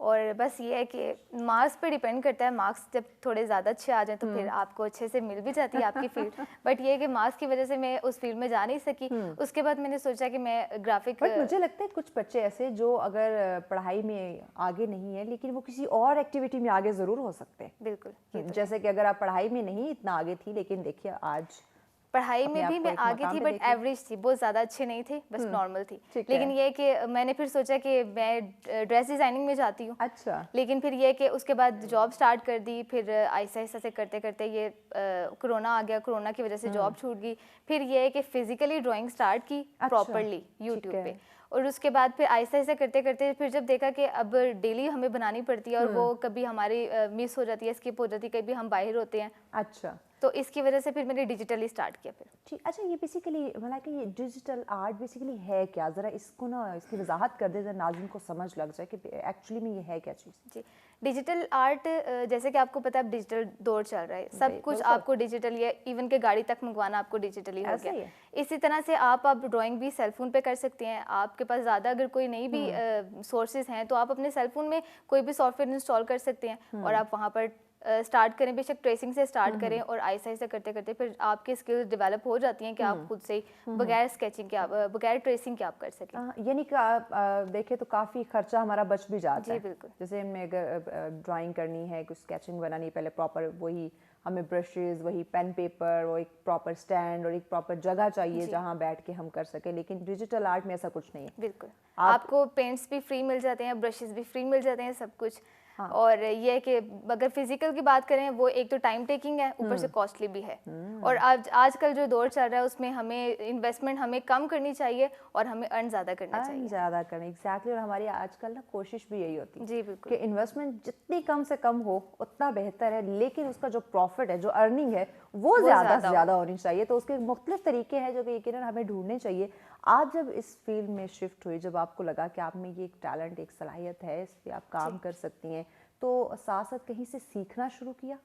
اور بس یہ ہے کہ مارکس پہ ڈیپینڈ کرتا ہے. مارکس جب تھوڑے زیادہ اچھے آ جائیں تو پھر آپ کو اچھے سے مل بھی جاتی ہے آپ کی فیلڈ, بٹ یہ ہے کہ مارکس کی وجہ سے میں اس فیلڈ میں جا نہیں سکی. اس کے بعد میں نے سوچا کہ میں گرافک. بٹ مجھے لگتا ہے کچھ بچے ایسے جو اگر پڑھائی میں آگے نہیں ہے لیکن وہ کسی اور ایکٹیویٹی میں آگے ضرور ہو سکتے ہیں. بالکل, جیسے کہ اگر آپ پڑھائی میں نہیں اتنا آگے تھی لیکن دیکھیے آج پڑھائی میں بھی میں آگے تھی بٹ ایوریج تھی, بہت زیادہ اچھے نہیں تھے, بس نارمل تھی. لیکن یہ کہ میں نے پھر سوچا کہ میں ڈریس ڈیزائننگ میں جاتی ہوں. اچھا. لیکن پھر یہ کہ اس کے بعد جاب سٹارٹ کر دی, پھر آہستہ آہستہ سے کرتے کرتے یہ کرونا آ گیا, کرونا کی وجہ سے جاب چھوٹ گئی. پھر یہ ہے کہ فزیکلی ڈرائنگ سٹارٹ کی پراپرلی یوٹیوب پہ, اور اس کے بعد پھر آہستہ آہستہ کرتے کرتے پھر جب دیکھا کہ اب ڈیلی ہمیں بنانی پڑتی ہے اور وہ کبھی ہماری مس ہو جاتی ہے, اسکپ ہو جاتی ہے, کبھی ہم باہر ہوتے ہیں. اچھا. تو اس کی وجہ سے پھر میں نے ڈیجیٹلی اسٹارٹ کیا پھر. ٹھیک. اچھا یہ بیسیکلی مطلب کہ یہ ڈیجیٹل آرٹ بیسیکلی ہے کیا؟ ذرا اس کو نا اس کی وضاحت کر دے ذرا ناظرین کو سمجھ لگ جائے کہ ایکچولی میں یہ ہے کیا چیز. جی, ڈیجیٹل آرٹ جیسے کہ آپ کو پتہ ہے اب ڈیجیٹل دور چل رہا ہے, سب کچھ آپ کو ڈیجیٹل, یہ ایون کہ گاڑی تک منگوانا آپ کو ڈیجیٹلی ہو گیا. اسی طرح سے آپ ڈرائنگ بھی سیل فون پہ کر سکتے ہیں. آپ کے پاس زیادہ اگر کوئی نئی بھی سورسز ہیں تو آپ اپنے سیل فون میں کوئی بھی سافٹ ویئر انسٹال کر سکتے ہیں اور آپ وہاں پر اسٹارٹ کریں, بے شک ٹریسنگ سے اسٹارٹ کریں, اور آہستہ آہستہ کرتے کرتے پھر آپ کی اسکلز ڈیولپ ہو جاتی ہیں کہ آپ خود سے بغیر اسکیچنگ کے بغیر ٹریسنگ کے آپ کر سکیں. یعنی کہ آپ دیکھیں تو کافی خرچہ ہمارا بچ بھی جاتا ہے. جی بالکل. جیسے ہمیں اگر ڈرائنگ کرنی ہے, کچھ اسکیچنگ بنانی, پہلے پراپر وہی ہمیں برشز, وہی پین پیپر, وہ ایک پراپر اسٹینڈ اور ایک پراپر جگہ چاہیے جہاں بیٹھ کے ہم کر سکیں. لیکن ڈیجیٹل آرٹ میں ایسا کچھ نہیں ہے. بالکل, آپ کو پینٹس بھی فری مل جاتے ہیں, برشز بھی فری مل جاتے ہیں, سب کچھ. اور یہ ہے کہ اگر فزیکل کی بات کریں وہ ایک تو ٹائم ٹیکنگ ہے, اوپر سے کاسٹلی بھی ہے. اور آج کل جو دور چل رہا ہے اس میں ہمیں انویسٹمنٹ ہمیں کم کرنی چاہیے اور ہمیں ارن زیادہ کرنا چاہیے. زیادہ کرنا, ایگزیکٹلی. اور ہماری آج کل نا کوشش بھی یہی ہوتی ہے جی بالکل کہ انویسٹمنٹ جتنی کم سے کم ہو اتنا بہتر ہے, لیکن اس کا جو پروفٹ ہے, جو ارننگ ہے وہ زیادہ سے زیادہ ہونی چاہیے. تو اس کے مختلف طریقے ہیں جو کہ یقیناً ہمیں ڈھونڈنے چاہیے. آپ جب اس فیلڈ میں شفٹ ہوئی, جب آپ کو لگا کہ آپ میں یہ ایک ٹیلنٹ, ایک صلاحیت ہے, اس پہ آپ کام کر سکتی ہیں, تو ساتھ ساتھ کہیں سے سیکھنا شروع کیا؟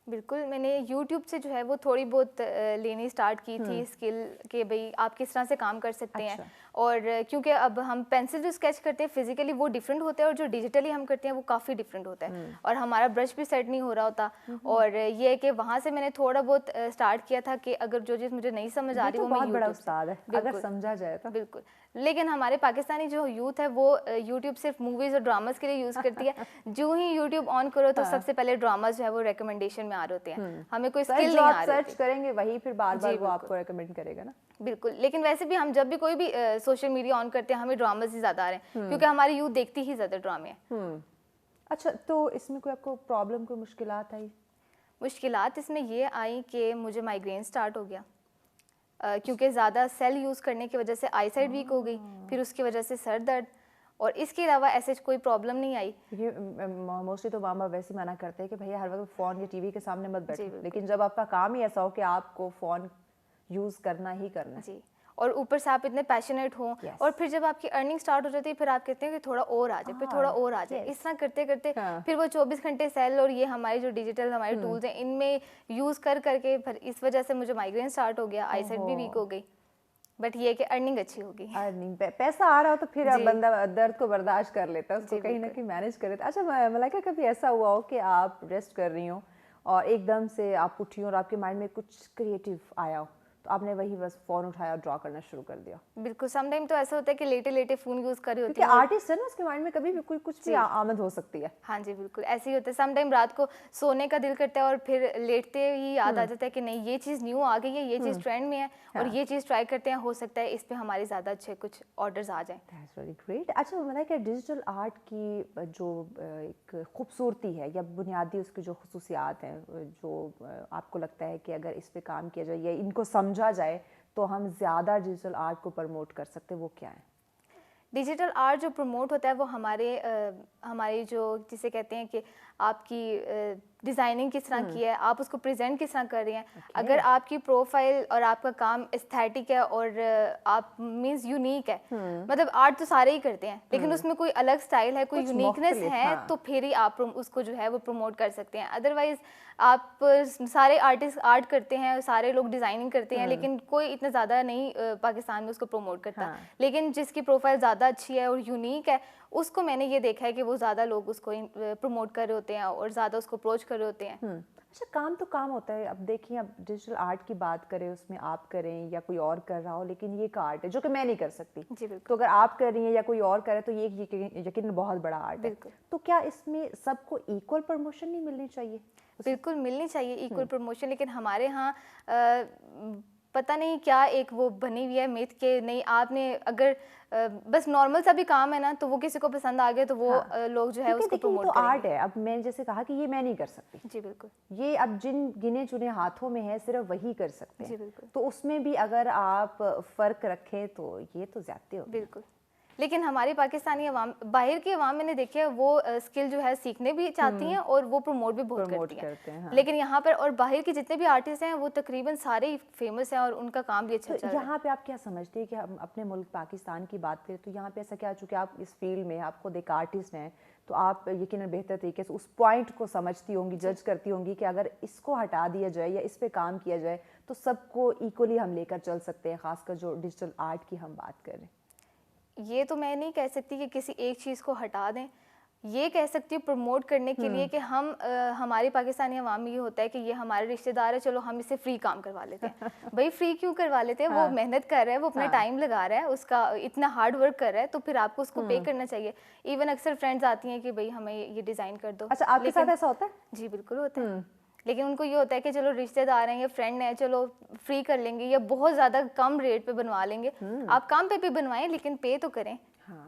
بالکل, میں نے یوٹیوب سے جو ہے وہ تھوڑی بہت لینی اسٹارٹ کی تھی اسکل کہ بھئی آپ کس طرح سے کام کر سکتے ہیں. اور کیونکہ اب ہم پینسل جو اسکیچ کرتے ہیں فزیکلی وہ ڈفرینٹ ہوتا ہے, اور جو ڈیجیٹلی ہم کرتے ہیں وہ کافی ڈفرینٹ ہوتا ہے, اور ہمارا برش بھی سیٹ نہیں ہو رہا ہوتا. اور یہ ہے کہ وہاں سے میں نے تھوڑا بہت اسٹارٹ کیا تھا کہ اگر جو چیز مجھے نہیں سمجھ آ رہی وہ میں بہت بڑا استاد ہے اگر سمجھا جائے تو. بالکل. لیکن ہمارے پاکستانی جو یوتھ ہے وہ یوٹیوب صرف موویز اور ڈراماز کے لیے یوز کرتی ہے. جو ہی یوٹیوب آن کرو تو سب سے پہلے ڈراماز جو ہے وہ ریکمنڈیشن میں آ رہے ہوتے ہیں, ہمیں کوئی اسکل نہیں آ رہی. سرچ کریں گے وہی پھر بار بار وہ آپ کو ریکمینڈ کرے گا نا. بالکل. لیکن ویسے بھی ہم جب بھی کوئی بھی سوشل میڈیا آن کرتے ہیں ہمیں ڈراماز ہی زیادہ آ رہے ہیں, کیونکہ ہماری یوتھ دیکھتی ہی زیادہ ڈرامے ہیں. اچھا, تو اس میں کوئی آپ کو پرابلم, کوئی مشکلات آئی؟ مشکلات اس میں یہ آئیں کہ مجھے مائیگرین سٹارٹ ہو گیا, کیونکہ زیادہ سیل یوز کرنے کی وجہ سے آئی سائٹ ویک ہو گئی, پھر اس کی وجہ سے سر درد, اور اس کے علاوہ ایسے کوئی پرابلم نہیں آئی. یہ موسٹلی تو ماما ویسے منع کرتے ہیں کہ بھیا ہر وقت فون یا ٹی وی کے سامنے مت بیٹھو, لیکن جب آپ کا کام ہی ایسا ہو کہ آپ کو فون یوز کرنا ہی کرنا ہے. جی, اور اوپر سے آپ اتنے پیشنیٹ ہوں, اور پھر جب آپ کی ارننگ سٹارٹ ہو جاتی ہے پھر آپ کہتے ہیں کہ تھوڑا اور آ جائے, پھر تھوڑا اور آ جائے, اس طرح کرتے کرتے پھر وہ 24 گھنٹے سیل اور یہ ہماری جو ڈیجیٹل ہمارے ٹولز ہیں ان میں یوز کر کے پھر اس وجہ سے مجھے مائیگرین سٹارٹ ہو گیا, آئی سائٹ بھی ویک ہو گئی. بٹ یہ کہ ارننگ اچھی ہوگی, ارننگ پیسہ آ رہا ہو تو پھر بندہ درد کو برداشت کر لیتا ہے, اس کو کہیں نہ کہیں مینیج کر لیتا ہے. اچھا ملائکہ, کبھی ایسا ہوا ہو کہ آپ ریسٹ کر رہی ہوں اور ایک دم سے آپ اٹھی اور آپ کے مائنڈ میں کچھ کریٹیو آیا ہو تو آپ نے وہی بس فون اٹھایا اور ڈرا کرنا شروع کر دیا؟ بالکل. سم ٹائم تو ایسا ہوتا ہے کہ لیٹے لیٹے فون یوز کر رہی ہوتی ہے, کیونکہ آرٹسٹ ہے نا, اس کے مائنڈ میں کبھی بھی کوئی کچھ بھی آمد ہو سکتی ہے. ہاں جی بالکل ایسے ہی ہوتا ہے. سم ٹائم رات کو سونے کا دل کرتا ہے اور پھر لیٹتے ہی یاد آ جاتا ہے کہ نہیں یہ چیز نیو آ گئی ہے, یہ چیز ٹرینڈ میں ہے, اور یہ چیز ٹرائی کرتے ہیں, ہو سکتا ہے اس پہ ہمارے زیادہ اچھے کچھ آرڈرز آ جائیں. That's very great. اچھا ملائکہ, ڈیجیٹل آرٹ کی جو ایک خوبصورتی ہے یا بنیادی اس کی جو خصوصیات ہیں جو آپ کو لگتا ہے کہ اگر اس پہ کام کیا جائے یا ان کو سمجھا جائے تو ہم زیادہ ڈیجیٹل آرٹ کو پروموٹ کر سکتے, وہ کیا ہے؟ ڈیجیٹل آرٹ جو پروموٹ ہوتا ہے وہ ہمارے جو جسے کہتے ہیں کہ آپ کی ڈیزائننگ کس طرح کی ہے, آپ اس کو پریزنٹ کس طرح کر رہی ہیں. اگر آپ کی پروفائل اور آپ کا کام استھیٹک ہے اور آپ مینس یونیک ہے, مطلب آرٹ تو سارے ہی کرتے ہیں لیکن اس میں کوئی الگ اسٹائل ہے, کوئی یونیکنیس ہے, تو پھر ہی آپ اس کو جو ہے وہ پروموٹ کر سکتے ہیں. ادروائز آپ سارے آرٹسٹ آرٹ کرتے ہیں, سارے لوگ ڈیزائننگ کرتے ہیں, لیکن کوئی اتنا زیادہ نہیں پاکستان میں اس کو پروموٹ کرتا. لیکن جس کی پروفائل زیادہ اچھی ہے اور یونیک ہے, اس کو میں نے یہ دیکھا ہے کہ وہ زیادہ لوگ اس کو پروموٹ کر رہے ہوتے ہیں اور زیادہ اس کو اپروچ کر رہے ہوتے ہیں. اچھا, کام تو کام ہوتا ہے. اب دیکھیں, اب ڈیجیٹل آرٹ کی بات کریں, اس میں آپ کریں یا کوئی اور کر رہا ہو, لیکن یہ ایک آرٹ ہے جو کہ میں نہیں کر سکتی. جی بالکل. تو اگر آپ کر رہی ہیں یا کوئی اور کرے تو یہ یقیناً بہت بڑا آرٹ ہے. تو کیا اس میں سب کو ایکول پروموشن نہیں ملنی چاہیے؟ بالکل ملنی چاہیے ایکول پروموشن, لیکن ہمارے ہاں پتہ نہیں کیا ایک وہ بنی ہوئی ہے میتھ کہ نہیں, آپ نے اگر بس نارمل سا بھی کام ہے نا تو وہ کسی کو پسند آ گیا تو وہ لوگ جو ہے اس کو پروموٹ کریں گے. آرٹ ہے. اب میں نے جیسے کہا کہ یہ میں نہیں کر سکتی. جی بالکل. یہ اب جن گنے چنے ہاتھوں میں ہے صرف وہی کر سکتے ہیں. جی بالکل. تو اس میں بھی اگر آپ فرق رکھیں تو یہ تو زیادتی ہوگی. بالکل. لیکن ہماری پاکستانی عوام, باہر کی عوام میں نے دیکھی ہے وہ اسکل جو ہے سیکھنے بھی چاہتی ہیں اور وہ پروموٹ بھی بہت کرتی ہیں. لیکن یہاں پر اور باہر کے جتنے بھی آرٹسٹ ہیں وہ تقریباً سارے ہی فیمس ہیں اور ان کا کام بھی اچھا چل رہا ہے. یہاں پہ آپ کیا سمجھتے ہیں کہ ہم اپنے ملک پاکستان کی بات کریں تو یہاں پہ ایسا کیا, چونکہ آپ اس فیلڈ میں آپ خود ایک آرٹسٹ ہیں, تو آپ یقیناً بہتر طریقے سے اس پوائنٹ کو سمجھتی ہوں گی, جج کرتی ہوں گی کہ اگر اس کو ہٹا دیا جائے یا اس پہ کام کیا جائے تو سب کو ایکولی ہم لے کر چل سکتے ہیں, خاص کر جو ڈیجیٹل آرٹ کی ہم بات کر رہے ہیں. یہ تو میں نہیں کہہ سکتی کہ کسی ایک چیز کو ہٹا دیں, یہ کہہ سکتی ہوں پروموٹ کرنے کے لیے کہ ہم ہماری پاکستانی عوام میں یہ ہوتا ہے کہ یہ ہمارے رشتہ دار ہے, چلو ہم اسے فری کام کروا لیتے ہیں. بھائی فری کیوں کروا لیتے ہیں, وہ محنت کر رہا ہے, وہ اپنا ٹائم لگا رہا ہے, اس کا اتنا ہارڈ ورک کر رہا ہے, تو پھر آپ کو اس کو پے کرنا چاہیے. ایون اکثر فرینڈز آتی ہیں کہ بھائی ہمیں یہ ڈیزائن کر دو. اچھا, آپ کے ساتھ ایسا ہوتا ہے؟ جی بالکل ہوتا ہے. لیکن ان کو یہ ہوتا ہے کہ چلو رشتہ دار ہیں یا فرینڈ ہیں, چلو فری کر لیں گے یا بہت زیادہ کم ریٹ پہ بنوا لیں گے. آپ کم پہ بھی بنوائیں لیکن پے تو کریں.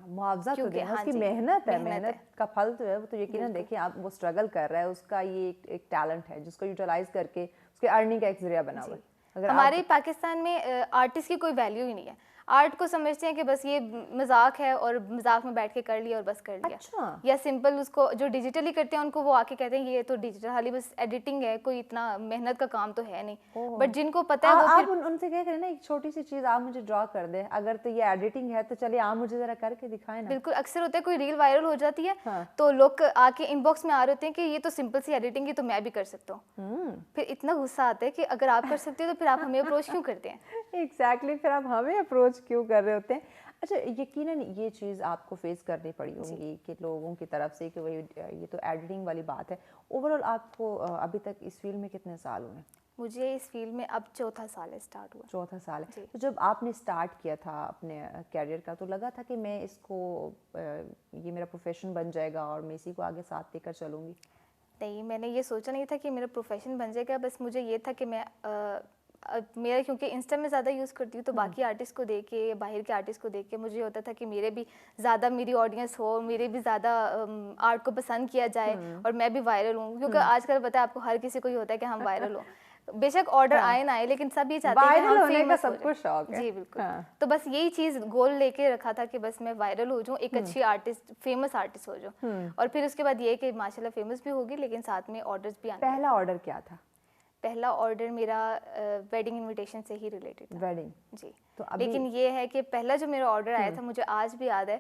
معاوضہ تو دیں, اس کی محنت ہے, محنت کا پھل تو ہے وہ. تو یقیناً دیکھیں آپ, وہ اسٹرگل کر رہا ہے, اس کا یہ ایک ٹیلنٹ ہے جس کو یوٹیلائز کر کے اس کے ارننگ کا ایک ذریعہ بنا ہوا ہے. ہمارے پاکستان میں آرٹسٹ کی کوئی ویلیو ہی نہیں ہے. آرٹ کو سمجھتے ہیں کہ بس یہ مذاق ہے اور مذاق میں بیٹھ کے کر لیا اور بس کر لیا. یا سمپل اس کو جو ڈیجیٹلی کرتے ہیں ان کو وہ آ کے کہتے ہیں یہ تو ڈیجیٹل خالی بس ایڈیٹنگ ہے, کوئی اتنا محنت کا کام تو ہے نہیں. بٹ جن کو پتہ ہے وہ آپ ان سے کہہ کریں نا, ایک چھوٹی سی چیز آپ مجھے ڈرا کر دیں, اگر تو یہ ایڈیٹنگ ہے تو چلیے آپ مجھے ذرا کر کے دکھائیں نا. بالکل. اکثر ہوتا ہے کوئی ریل وائرل ہو جاتی ہے تو لوگ آ کے ان باکس میں آ رہے ہوتے ہیں کہ یہ تو سمپل سی ایڈیٹنگ ہے تو میں بھی کر سکتا ہوں. پھر اتنا غصہ آتا ہے کہ اگر آپ کر سکتے ہو تو پھر آپ ہمیں اپروچ کیوں کرتے ہیں؟ ایگزیکٹلی, پھر آپ ہمیں اپروچ کیوں کر رہے ہوتے ہیں. اچھا, یقیناً یہ چیز آپ کو فیس کرنی پڑی ہوگی کہ لوگوں کی طرف سے کہ وہی یہ تو ایڈیٹنگ والی بات ہے. اوور آل آپ کو ابھی تک اس فیلڈ میں کتنے سال ہوئے؟ مجھے اس فیلڈ میں اب 4تھا سال ہے, اسٹارٹ ہوا. 4تھا سال ہے. تو جب آپ نے اسٹارٹ کیا تھا اپنے کیریئر کا تو لگا تھا کہ میں اس کو یہ میرا پروفیشن بن جائے گا اور میں اسی کو آگے ساتھ لے کر چلوں گی؟ نہیں, میں نے یہ سوچا نہیں تھا کہ میرا پروفیشن بن جائے گا. بس مجھے یہ تھا کہ میں میرا کیونکہ انسٹا میں زیادہ یوز کرتی ہوں تو باقی آرٹسٹ کو دیکھ کے, باہر کے آرٹسٹ کو دیکھ کے مجھے ہوتا تھا کہ میرے بھی زیادہ میری آڈینس ہو, میرے بھی زیادہ آرٹ کو پسند کیا جائے اور میں بھی وائرل ہوں. کیونکہ آج کل پتہ ہے آپ کو ہر کسی کو یہ ہوتا ہے کہ ہم وائرل ہوں. بے شک آرڈر آئے نہ آئے لیکن سب یہ چاہتے ہیں کہ ہم فیمس ہو جائیں. جی بالکل. تو بس یہی چیز گول لے کے رکھا تھا کہ بس میں وائرل ہو جاؤں, ایک اچھی آرٹسٹ, فیمس آرٹسٹ ہو جاؤں. اور پھر اس کے بعد یہ کہ ماشاء اللہ فیمس بھی ہوگی لیکن ساتھ میں آرڈرز بھی آنے. پہلا آرڈر کیا تھا؟ پہلا آرڈر میرا ویڈنگ انویٹیشن سے ہی ریلیٹڈ تھا. ویڈنگ. جی. لیکن یہ ہے کہ پہلا جو میرا آرڈر آیا تھا مجھے آج بھی یاد ہے,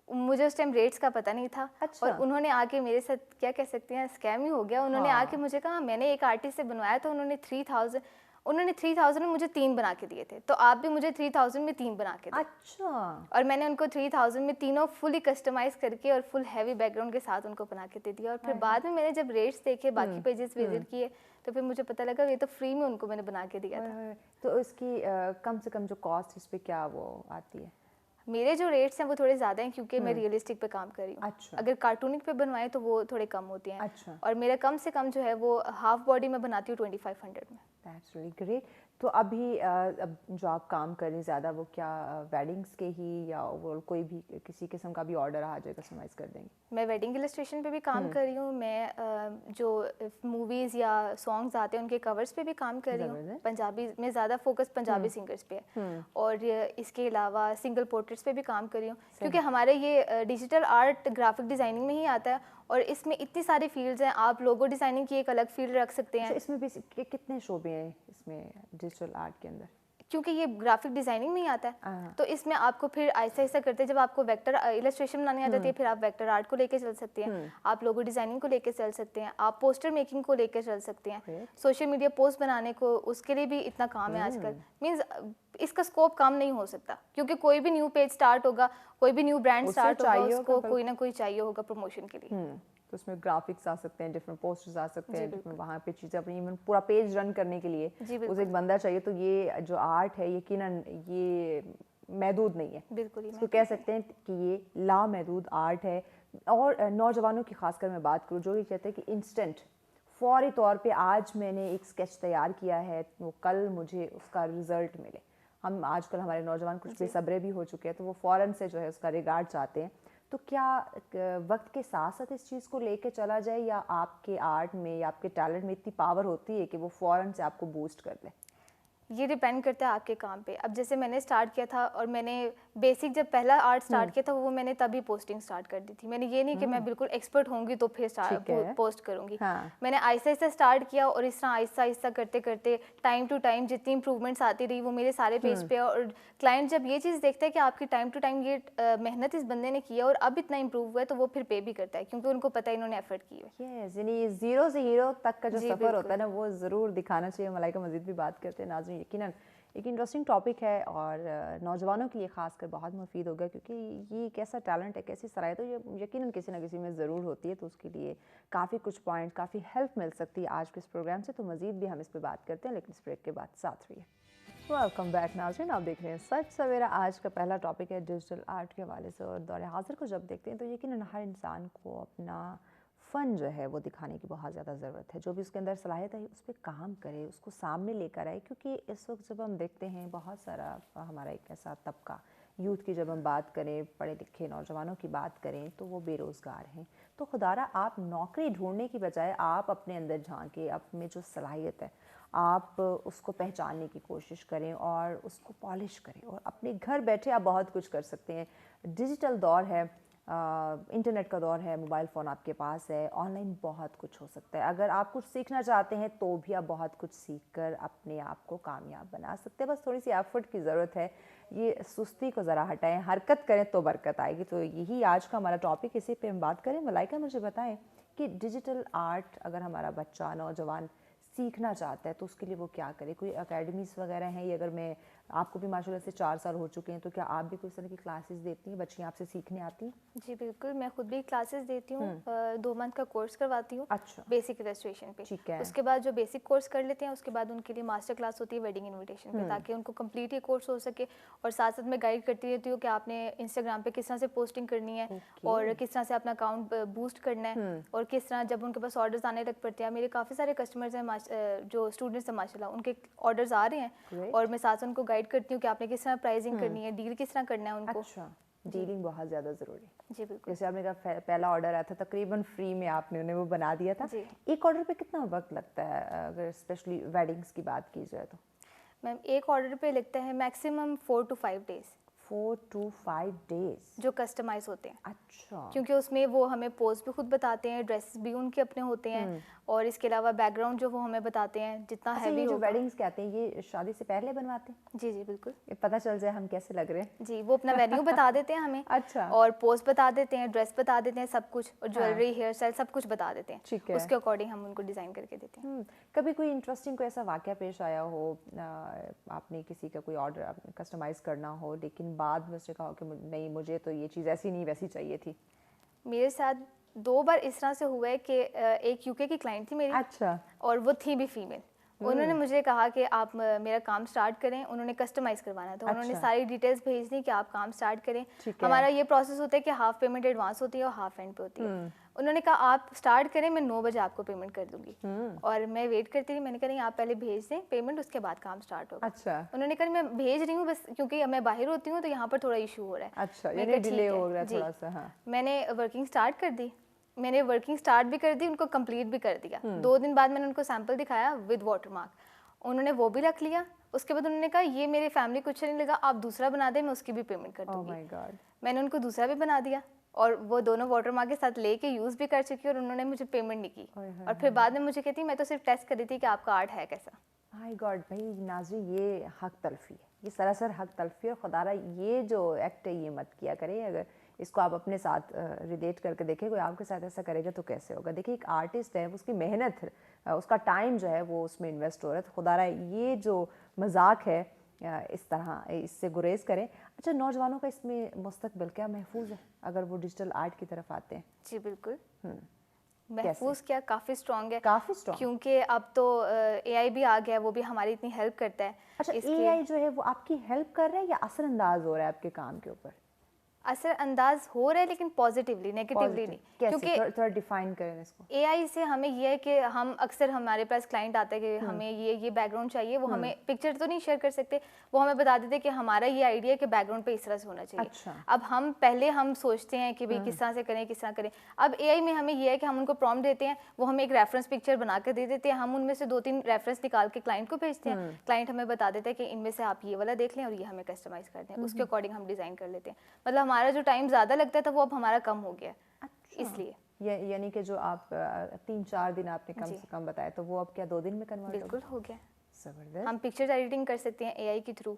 مجھے اس ٹائم ریٹس کا پتہ نہیں تھا اور انہوں نے آ کے میرے ساتھ کیا کہہ سکتے ہیں اسکیم ہی ہو گیا. انہوں نے آ کے مجھے کہا, میں نے ایک آرٹسٹ سے بنوایا تو انہوں نے 3000 میں مجھے 3 بنا کے دیے تھے, تو آپ بھی مجھے 3000 میں 3 بنا کے دیں. اچھا. اور میں نے ان کو 3000 میں تینوں فلی کسٹمائز کر کے اور فل ہیوی بیک گراؤنڈ کے ساتھ ان کو بنا کے دے دیا. اور پھر بعد میں نے جب ریٹس دیکھے, باقی پیجز وزٹ کیے تو پھر مجھے پتہ لگا یہ تو فری میں ان کو میں نے بنا کے دیا تھا. تو اس کی کم سے کم جو کاسٹ اس پہ کیا وہ آتی ہے؟ میرے جو ریٹس ہیں وہ تھوڑے زیادہ ہیں کیونکہ میں ریئلسٹک پہ کام کر رہی ہوں. اگر کارٹونک پہ بنوائیں تو وہ تھوڑے کم ہوتے ہیں. اور میرا کم سے کم جو ہے وہ ہاف باڈی میں بناتی ہوں 2500 میں. That's really great. تو ابھی اب جو آپ کام کر رہی ہیں زیادہ وہ کیا ویڈنگس کے ہی یا وہ کوئی بھی کسی قسم کا بھی آرڈر آ جائے کسٹمائز کر دیں گے؟ میں ویڈنگ السٹریشن پہ بھی کام کر رہی ہوں، میں جو موویز یا سانگز آتے ہیں ان کے کورس پہ بھی کام کر رہی ہوں. پنجابی میں زیادہ فوکس پنجابی سنگرس پہ ہے، اور اس کے علاوہ سنگل پورٹریٹس پہ بھی کام کر رہی ہوں، کیونکہ ہمارے یہ ڈیجیٹل آرٹ گرافک ڈیزائننگ میں ہی آتا ہے، اور اس میں اتنی ساری فیلڈز ہیں. آپ لوگو ڈیزائننگ کی ایک الگ فیلڈ رکھ سکتے ہیں. اس میں کتنے شعبے ہیں اس میں ڈیجیٹل آرٹ کے اندر؟ کیونکہ یہ گرافک ڈیزائننگ میں ہی آتا ہے تو اس میں آپ کو پھر آہستہ آہستہ کرتے جب آپ کو ویکٹر السٹریشن بنانی آ جاتی ہے، پھر آپ ویکٹر آرٹ کو لے کے چل سکتے ہیں، آپ لوگو ڈیزائننگ کو لے کے چل سکتے ہیں، آپ پوسٹر میکنگ کو لے کے چل سکتے ہیں، سوشل میڈیا پوسٹ بنانے کو، اس کے لیے بھی اتنا کام ہے آج کل. مینز اس کا اسکوپ کم نہیں ہو سکتا، کیونکہ کوئی بھی نیو پیج اسٹارٹ ہوگا، کوئی بھی نیو برانڈ اسٹارٹ ہوگا، اس کو کوئی نہ کوئی چاہیے ہوگا پروموشن کے لیے. تو اس میں گرافکس آ سکتے ہیں، ڈفرنٹ پوسٹرز آ سکتے ہیں، ڈفرنٹ وہاں پہ چیزیں اپنی ایون پورا پیج رن کرنے کے لیے اسے ایک بندہ چاہیے. تو یہ جو آرٹ ہے یقیناً یہ محدود نہیں ہے، بالکل اس کو کہہ سکتے ہیں کہ یہ لامحدود آرٹ ہے. اور نوجوانوں کی خاص کر میں بات کروں جو یہ کہتے ہیں کہ انسٹنٹ فوری طور پہ آج میں نے ایک اسکیچ تیار کیا ہے وہ کل مجھے اس کا رزلٹ ملے. ہم آج کل ہمارے نوجوان کچھ بے صبرے بھی ہو چکے ہیں تو وہ فوراً سے جو ہے اس کا ریگارڈ چاہتے ہیں. تو کیا وقت کے ساتھ ساتھ اس چیز کو لے کے چلا جائے، یا آپ کے آرٹ میں یا آپ کے ٹیلنٹ میں اتنی پاور ہوتی ہے کہ وہ فوراً سے آپ کو بوسٹ کر دے؟ یہ ڈیپینڈ کرتا ہے آپ کے کام پہ. اب جیسے میں نے اسٹارٹ کیا تھا اور میں نے بیسک جب پہلا آرٹ اسٹارٹ کیا تھا وہ میں نے تبھی پوسٹنگ اسٹارٹ کر دی تھی. میں نے یہ نہیں کہ میں بالکل ایکسپرٹ ہوں گی تو پھر پوسٹ کروں گی. میں نے آہستہ آہستہ اسٹارٹ کیا اور اس طرح آہستہ آہستہ کرتے کرتے ٹائم ٹو ٹائم جتنی امپروومنٹس آتی رہی وہ میرے سارے پیج پہ. اور کلائنٹ جب یہ چیز دیکھتا ہے کہ آپ کی ٹائم ٹو ٹائم یہ محنت اس بندے نے کیا اور اب اتنا امپروو ہوا ہے تو وہ پھر پے بھی کرتا ہے کیونکہ ان کو پتہ ہے انہوں نے ایفرٹ کی ہے. یعنی زیرو سے ہیرو تک کا جو سفر ہوتا ہے نا وہ ضرور دکھانا چاہیے. ملائکہ مزید بھی بات کرتے ہیں. ناظرین یقیناً ایک انٹرسٹنگ ٹاپک ہے اور نوجوانوں کے لیے خاص کر بہت مفید ہوگا، کیونکہ یہ ایک ایسا ٹیلنٹ ہے، ایک ایسی صلاحیت ہے جو یقیناً کسی نہ کسی میں ضرور ہوتی ہے. تو اس کے لیے کافی کچھ پوائنٹ، کافی ہیلپ مل سکتی ہے آج کے اس پروگرام سے. تو مزید بھی ہم اس پہ بات کرتے ہیں لیکن اس بریک کے بعد ساتھ رہیے. ویلکم بیک ناظرین، آپ دیکھ رہے ہیں سچ سویرا. آج کا پہلا ٹاپک ہے ڈیجیٹل آرٹ کے حوالے سے. اور دور حاضر کو جب دیکھتے ہیں تو یقیناً ہر انسان کو اپنا فن جو ہے وہ دکھانے کی بہت زیادہ ضرورت ہے. جو بھی اس کے اندر صلاحیت ہے اس پہ کام کرے، اس کو سامنے لے کر آئے. کیونکہ اس وقت جب ہم دیکھتے ہیں بہت سارا ہمارا ایک ایسا طبقہ یوتھ کی جب ہم بات کریں، پڑھے لکھے نوجوانوں کی بات کریں تو وہ بے روزگار ہیں. تو خدارہ آپ نوکری ڈھونڈنے کی بجائے آپ اپنے اندر جھانکیں، آپ میں جو صلاحیت ہے آپ اس کو پہچاننے کی کوشش کریں اور اس کو پالش کریں. اور اپنے گھر بیٹھے آپ بہت کچھ کر سکتے ہیں. ڈیجیٹل دور ہے، انٹرنیٹ کا دور ہے، موبائل فون آپ کے پاس ہے، آن لائن بہت کچھ ہو سکتا ہے. اگر آپ کچھ سیکھنا چاہتے ہیں تو بھی آپ بہت کچھ سیکھ کر اپنے آپ کو کامیاب بنا سکتے ہیں. بس تھوڑی سی ایفرٹ کی ضرورت ہے. یہ سستی کو ذرا ہٹائیں، حرکت کریں تو برکت آئے گی. تو یہی آج کا ہمارا ٹاپک، اسی پہ ہم بات کریں. ملائکہ مجھے بتائیں کہ ڈیجیٹل آرٹ اگر ہمارا بچہ نوجوان سیکھنا چاہتا ہے تو اس کے لیے وہ کیا کرے؟ کوئی اکیڈمیز وغیرہ ہیں؟ یا اگر میں آپ کو بھی ماشاء اللہ سے 4 سال ہو چکے ہیں تو کیا آپ بھی کوئی اس طرح کی کلاسز دیتی ہیں؟ بچیاں آپ سے سیکھنے آتی ہیں؟ جی بالکل، میں خود بھی کلاسز دیتی ہوں. 2 منتھ کا کورس کرواتی ہوں. اچھا، بیسک السٹریشن پہ. ٹھیک ہے. اس کے بعد جو بیسک کورس کر لیتے ہیں اس کے بعد ان کے لیے ماسٹر کلاس ہوتی ہے ویڈنگ انویٹیشن پہ، تاکہ ان کو کمپلیٹ یہ کورس ہو سکے. اور ساتھ ساتھ میں گائیڈ کرتی رہتی ہوں کہ آپ نے انسٹاگرام پہ کس طرح سے پوسٹنگ کرنی ہے اور کس طرح سے اپنا اکاؤنٹ بوسٹ کرنا ہے، اور کس طرح جب ان کے پاس آرڈرز آنے لگ پڑتے ہیں. میرے کافی سارے کسٹمرز ہیں جو اسٹوڈنٹس ہیں ماشاء اللہ، ان کے آرڈرز آ رہے ہیں اور میں ساتھ ان کو گائیڈ کرتی ہوں کہ آپ نے کس طرح پرائزنگ کرنی ہے، ڈیل کس طرح کرنا ہے ان کو. اچھا، ڈیلنگ بہت زیادہ ضروری ہے. جی بالکل. جیسے آپ نے کہا پہلا آرڈر آیا تھا تقریباً فری میں آپ نے انہیں وہ بنا دیا تھا. ایک آرڈر پہ کتنا وقت لگتا ہے اگر اسپیشلی ویڈنگس کی بات کی جائے تو؟ میم ایک آرڈر پہ لگتا ہے maximum 4 to 5 days. 4 to 5 days جو کسٹمائز ہوتے ہیں. اچھا. کیونکہ اس میں وہ ہمیں پوز بھی خود بتاتے ہیں، ڈریسز بھی ان کے اپنے ہوتے ہیں، اور اس کے علاوہ بیک گراؤنڈ جو وہ ہمیں بتاتے ہیں جتنا ہیوی جو ویڈنگس کہتے ہیں یہ شادی سے پہلے بنواتے ہیں؟ جی جی بالکل. پتہ چل جائے ہم کیسے لگ رہے ہیں. جی وہ اپنا وینیو بتا دیتے ہیں ہمیں. اچھا. اور پوز بتا دیتے ہیں، ڈریس بتا دیتے ہیں، سب کچھ، اور جویلری، ہیئر اسٹائل سب کچھ بتا دیتے ہیں. ٹھیک ہے. اس کے اکارڈنگ ہم ان کو ڈیزائن کر کے دیتے ہیں. کبھی کوئی انٹرسٹنگ کوئی ایسا واقعہ پیش آیا ہو، آپ نے کسی کا کوئی آرڈر کسٹمائز کرنا ہو لیکن بعد میں اس نے کہا کہ نہیں مجھے تو یہ چیز ایسی نہیں ویسی چاہیے تھی؟ میرے ساتھ 2 بار اس طرح سے ہوا ہے کہ ایک UK کی کلائنٹ تھی میری. اچھا. اور وہ تھی بھی فیمیل، انہوں نے مجھے کہا کہ آپ میرا کام سٹارٹ کریں. انہوں نے کسٹمائز کروانا تھا, انہوں نے ساری ڈیٹیلز بھیج دی کہ آپ کام سٹارٹ کریں. ہمارا یہ پروسیس ہوتا ہے کہ ہاف پیمنٹ ایڈوانس ہوتی ہے اور ہاف اینڈ پہ ہوتی ہے. انہوں نے کہا آپ سٹارٹ کریں, میں 9 بجے آپ کو پیمنٹ کر دوں گی. اور میں ویٹ کرتی رہی, میں نے کہا نہیں آپ پہلے بھیج دیں پیمنٹ, اس کے بعد کام سٹارٹ ہوگا. اچھا. انہوں نے کہا میں بھیج رہی ہوں بس کیونکہ میں باہر ہوتی ہوں تو یہاں پر تھوڑا ایشو ہو رہا ہے. اچھا, یعنی ڈیلے ہو رہا ہے تھوڑا سا. ہاں, میں نے ورکنگ سٹارٹ کر دی. میں نے ورکنگ سٹارٹ بھی کر دی, ان کو کمپلیٹ بھی کر دیا. 2 دن بعد میں نے ان کو سیمپل دکھایا ود واٹر مارک, انہوں نے وہ بھی رکھ لیا. اس کے بعد انہوں نے کہا یہ میری فیملی کو اچھا نہیں لگا, آپ دوسرا بنا دیں, میں اس کی بھی پیمنٹ کر دوں گی. میں نے ان کو دوسرا بھی بنا دیا اور وہ دونوں واٹر مارک کے ساتھ لے کے یوز بھی کر چکی, اور انہوں نے مجھے پیمنٹ نہیں کی. اور پھر بعد میں مجھے کہتی میں تو صرف ٹیسٹ کر رہی تھی کہ آپ کا آرٹ ہے کیسا. مائی گاڈ بھائی ناظرین, یہ حق تلفی ہے, یہ سراسر حق تلفی ہے. خدا را یہ جو ایکٹ ہے یہ مت کیا کریں. اگر اس کو آپ اپنے ساتھ ریلیٹ کر کے دیکھیں, کوئی آپ کے ساتھ ایسا کرے گا تو کیسے ہوگا. دیکھیں ایک آرٹسٹ ہے, اس کی محنت, اس کا ٹائم جو ہے وہ اس میں انویسٹ ہو رہا ہے. تو خدا را یہ جو مذاق ہے اس طرح اس سے گریز کریں. اچھا, نوجوانوں کا اس میں مستقبل کیا محفوظ ہے اگر وہ ڈیجیٹل آرٹ کی طرف آتے ہیں؟ جی بالکل محفوظ کیا, کافی اسٹرانگ ہے. کافی اسٹرانگ, کیونکہ اب تو اے آئی بھی آ گیا, وہ بھی ہماری اتنی ہیلپ کرتا ہے. اچھا, اے آئی جو ہے وہ آپ کی ہیلپ کر رہا ہے یا اثر انداز ہو رہا ہے آپ کے کام کے اوپر؟ اثر انداز ہو رہا ہے لیکن پازیٹیولی, نیگیٹیولی نہیں. کیونکہ تھوڑا ڈیفائن کریں اس کو. اے آئی سے ہمیں یہ ہے کہ ہم اکثر ہمارے پاس کلائنٹ آتا ہے کہ ہمیں یہ بیک گراؤنڈ چاہیے, وہ ہمیں پکچر تو نہیں شیئر کر سکتے, وہ ہمیں بتا دیتے کہ ہمارا یہ آئیڈیا ہے کہ بیک گراؤنڈ پہ اس طرح سے ہونا چاہیے. اب ہم پہلے ہم سوچتے ہیں کہ بھائی کس طرح سے کریں کس طرح کریں. اب اے آئی میں ہمیں یہ ہے کہ ہم ان کو پرومپٹ دیتے ہیں, وہ ہمیں ایک ریفرنس پکچر بنا کے دے دیتے ہیں, ہم ان میں سے 2-3 ریفرنس نکال کے کلائنٹ کو بھیجتے ہیں. کلائنٹ ہمیں بتا دیتا ہے کہ ان میں سے آپ یہ والا دیکھ لیں اور یہ ہمیں کسٹمائز کر دیں, اس کے اکارڈنگ ہم ڈیزائن کر لیتے ہیں. مطلب ہمارا جو ٹائم زیادہ لگتا تھا وہ اب ہمارا کم ہو گیا. اس لیے یعنی کہ جو آپ 3-4 دن آپ نے کم سے کم بتایا تو وہ اب کیا 2 دن میں کنورٹ بالکل ہو گیا. زبردست. ہم پکچر ایڈیٹنگ کر سکتے ہیں اے آئی کے تھرو,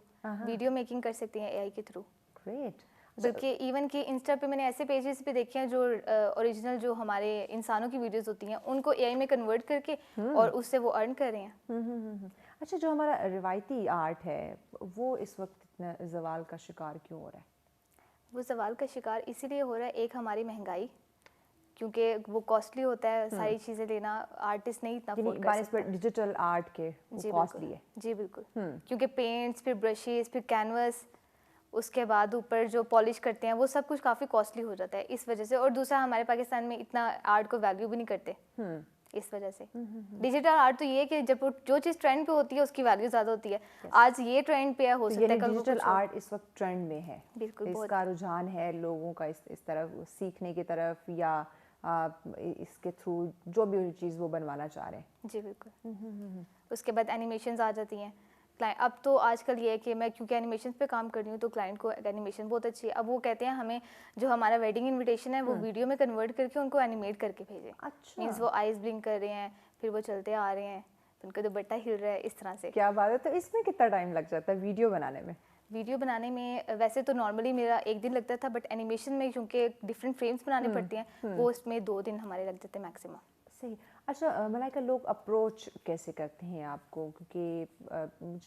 ویڈیو میکنگ کر سکتے ہیں اے آئی کے تھرو. گریٹ. بلکہ ایون کہ انسٹا پہ میں نے ایسے پیجز پہ دیکھے ہیں جو اوریجنل جو ہمارے انسانوں کی ویڈیوز ہوتی ہیں ان کو اے آئی میں کنورٹ کر کے اور اس سے وہ ارن کر رہے ہیں. اچھا, جو ہمارا روایتی آرٹ ہے وہ اس وقت اتنا زوال کا شکار کیوں ہو رہا ہے؟ وہ زوال کا شکار اسی لیے ہو رہا ہے, ایک ہماری مہنگائی, کیونکہ وہ کاسٹلی ہوتا ہے ساری چیزیں لینا, آرٹسٹ نہیں اتنا افورڈ کر سکتا. ڈیجیٹل آرٹ کے کاسٹلی ہے. جی بالکل, کیونکہ پینٹس, پھر برشز, پھر کینوس, اس کے بعد اوپر جو پالش کرتے ہیں وہ سب کچھ کافی کاسٹلی ہو جاتا ہے اس وجہ سے. اور دوسرا ہمارے پاکستان میں اتنا آرٹ کو ویلیو بھی نہیں کرتے اس وجہ سے. ڈیجیٹل آرٹ تو یہ ہے کہ جب جو چیز ٹرینڈ پہ ہوتی ہے اس کی ویلیو زیادہ ہوتی ہے. آج یہ ٹرینڈ پہ ہے, ہو سکتا ہے کل ڈیجیٹل آرٹ اس وقت ٹرینڈ میں ہے. بالکل, اس کا رجحان ہے لوگوں کا اس طرف سیکھنے کی طرف, یا اس کے تھرو جو بھی چیز وہ بنوانا چاہ رہے ہیں. جی بالکل. اس کے بعد اینیمیشنز آ جاتی ہیں. اب تو آج کل یہ ہے کہ میں کیونکہ اینیمیشنز پہ کام کر رہی ہوں تو کلائنٹ کو اینیمیشن بہت اچھی ہے. اب وہ کہتے ہیں ہمیں جو ہمارا ویڈنگ انویٹیشن ہے وہ ویڈیو میں کنورٹ کر کے ان کو اینیمیٹ کر کے بھیجیں. مینس وہ آئیز بلنک کر رہے ہیں, پھر وہ چلتے آ رہے ہیں, ان کا دوپٹہ ہل رہا ہے, اس طرح سے. کیا بات ہے. تو اس میں کتنا ٹائم لگ جاتا ہے ویڈیو بنانے میں؟ ویڈیو بنانے میں ویسے تو نارملی میرا 1 دن لگتا تھا, بٹ اینیمیشن میں کیونکہ ڈفرینٹ فریمس بنانے پڑتے ہیں وہ اس میں 2 دن ہمارے لگ جاتے ہیں میکسیمم. صحیح. اچھا ملائکہ, لوگ اپروچ کیسے کرتے ہیں آپ کو؟ کیونکہ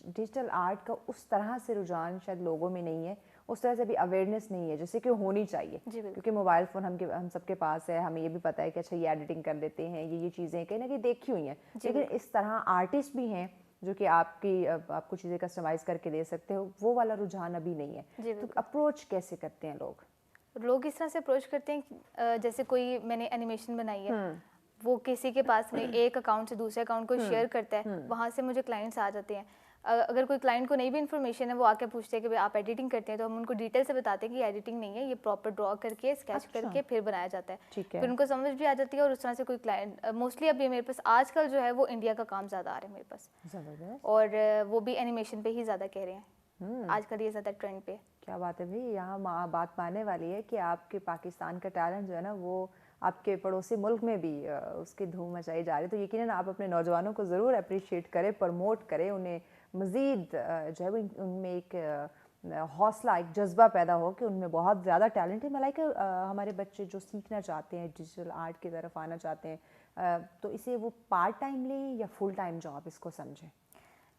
ڈیجیٹل آرٹ کا اس طرح سے رجحان شاید لوگوں میں نہیں ہے, اس طرح سے بھی اویئرنیس نہیں ہے جیسے کہ ہونی چاہیے. کیونکہ موبائل فون ہم سب کے پاس ہے, ہمیں یہ بھی پتہ ہے کہ اچھا یہ ایڈیٹنگ کر لیتے ہیں, یہ چیزیں کہیں نہ کہیں دیکھی ہوئی ہیں. لیکن اس طرح آرٹسٹ بھی ہیں جو کہ آپ کو چیزیں کسٹمائز کر کے دے سکتے ہو, وہ والا رجحان ابھی نہیں ہے. تو اپروچ کیسے کرتے ہیں لوگ؟ اس طرح سے اپروچ کرتے ہیں جیسے کوئی میں نے اینیمیشن بنائی ہے, وہ کسی کے پاس میں ایک اکاؤنٹ سے دوسرے اکاؤنٹ کو شیئر کرتا ہے, وہاں سے مجھے کلائنٹس آ جاتے ہیں. اگر کوئی کلائنٹ کو نہیں بھی انفارمیشن ہے وہ آ کے پوچھتے ہیں کہ آپ ایڈیٹنگ کرتے ہیں, تو ہم ان کو ڈیٹیل سے بتاتے ہیں کہ ایڈیٹنگ نہیں ہے, یہ پراپر ڈرا کر کے اسکیچ کر کے پھر بنایا جاتا ہے. پھر ان کو سمجھ بھی آ جاتی ہے. اور اس طرح سے کوئی کلائنٹ موسٹلی اب یہ میرے پاس آج کل جو ہے وہ انڈیا کا کام زیادہ آ رہا ہے میرے پاس, اور وہ بھی اینیمیشن پہ ہی زیادہ کہہ رہے ہیں آج کل, یہ زیادہ ٹرینڈ پہ. کیا بات ہے بھائی, یہاں بات ماننے والی ہے کہ آپ کے پاکستان کا ٹیلنٹ جو ہے نا وہ آپ کے پڑوسی ملک میں بھی اس کی دھوم مچائی جا رہی ہے. تو یقیناً آپ اپنے نوجوانوں کو ضرور اپریشیٹ کریں, پروموٹ کریں, انہیں مزید جو ہے ان میں ایک حوصلہ, ایک جذبہ پیدا ہو کہ ان میں بہت زیادہ ٹیلنٹ ہے. ملائکہ, ہمارے بچے جو سیکھنا چاہتے ہیں, ڈیجیٹل آرٹ کی طرف آنا چاہتے ہیں, تو اسے وہ پارٹ ٹائم لیں یا فل ٹائم جاب اس کو سمجھیں؟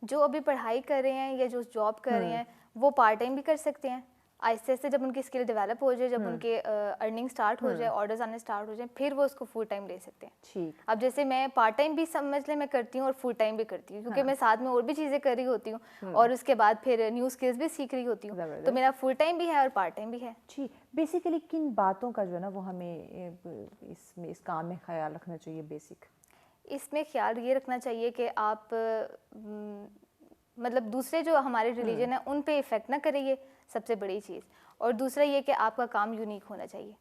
جو ابھی پڑھائی کر رہے ہیں یا جو جاب کر رہے ہیں وہ پارٹ ٹائم بھی کر سکتے ہیں, آہستہ آہستہ جب ان کی اسکل ڈیولپ ہو جائے, جب ان کے ارننگ اسٹارٹ ہو جائے, آرڈرز آنے اسٹارٹ ہو جائیں, پھر وہ اس کو فل ٹائم لے سکتے ہیں. اب جیسے میں پارٹ ٹائم بھی سمجھ لیں میں کرتی ہوں اور فل ٹائم بھی کرتی ہوں, کیونکہ میں ساتھ میں اور بھی چیزیں کر رہی ہوتی ہوں اور اس کے بعد پھر نیو اسکلز بھی سیکھ رہی ہوتی ہوں, تو میرا فل ٹائم بھی ہے اور پارٹ ٹائم بھی ہے. جی, بیسیکلی کن باتوں کا جو ہے نا وہ ہمیں اس کام میں خیال رکھنا چاہیے؟ بیسک اس میں خیال یہ رکھنا چاہیے کہ آپ مطلب دوسرے جو ہمارے ریلیجن ہیں ان پہ افیکٹ نہ کرے, یہ سب سے بڑی چیز. اور دوسرا یہ کہ آپ کا کام یونیک ہونا چاہیے,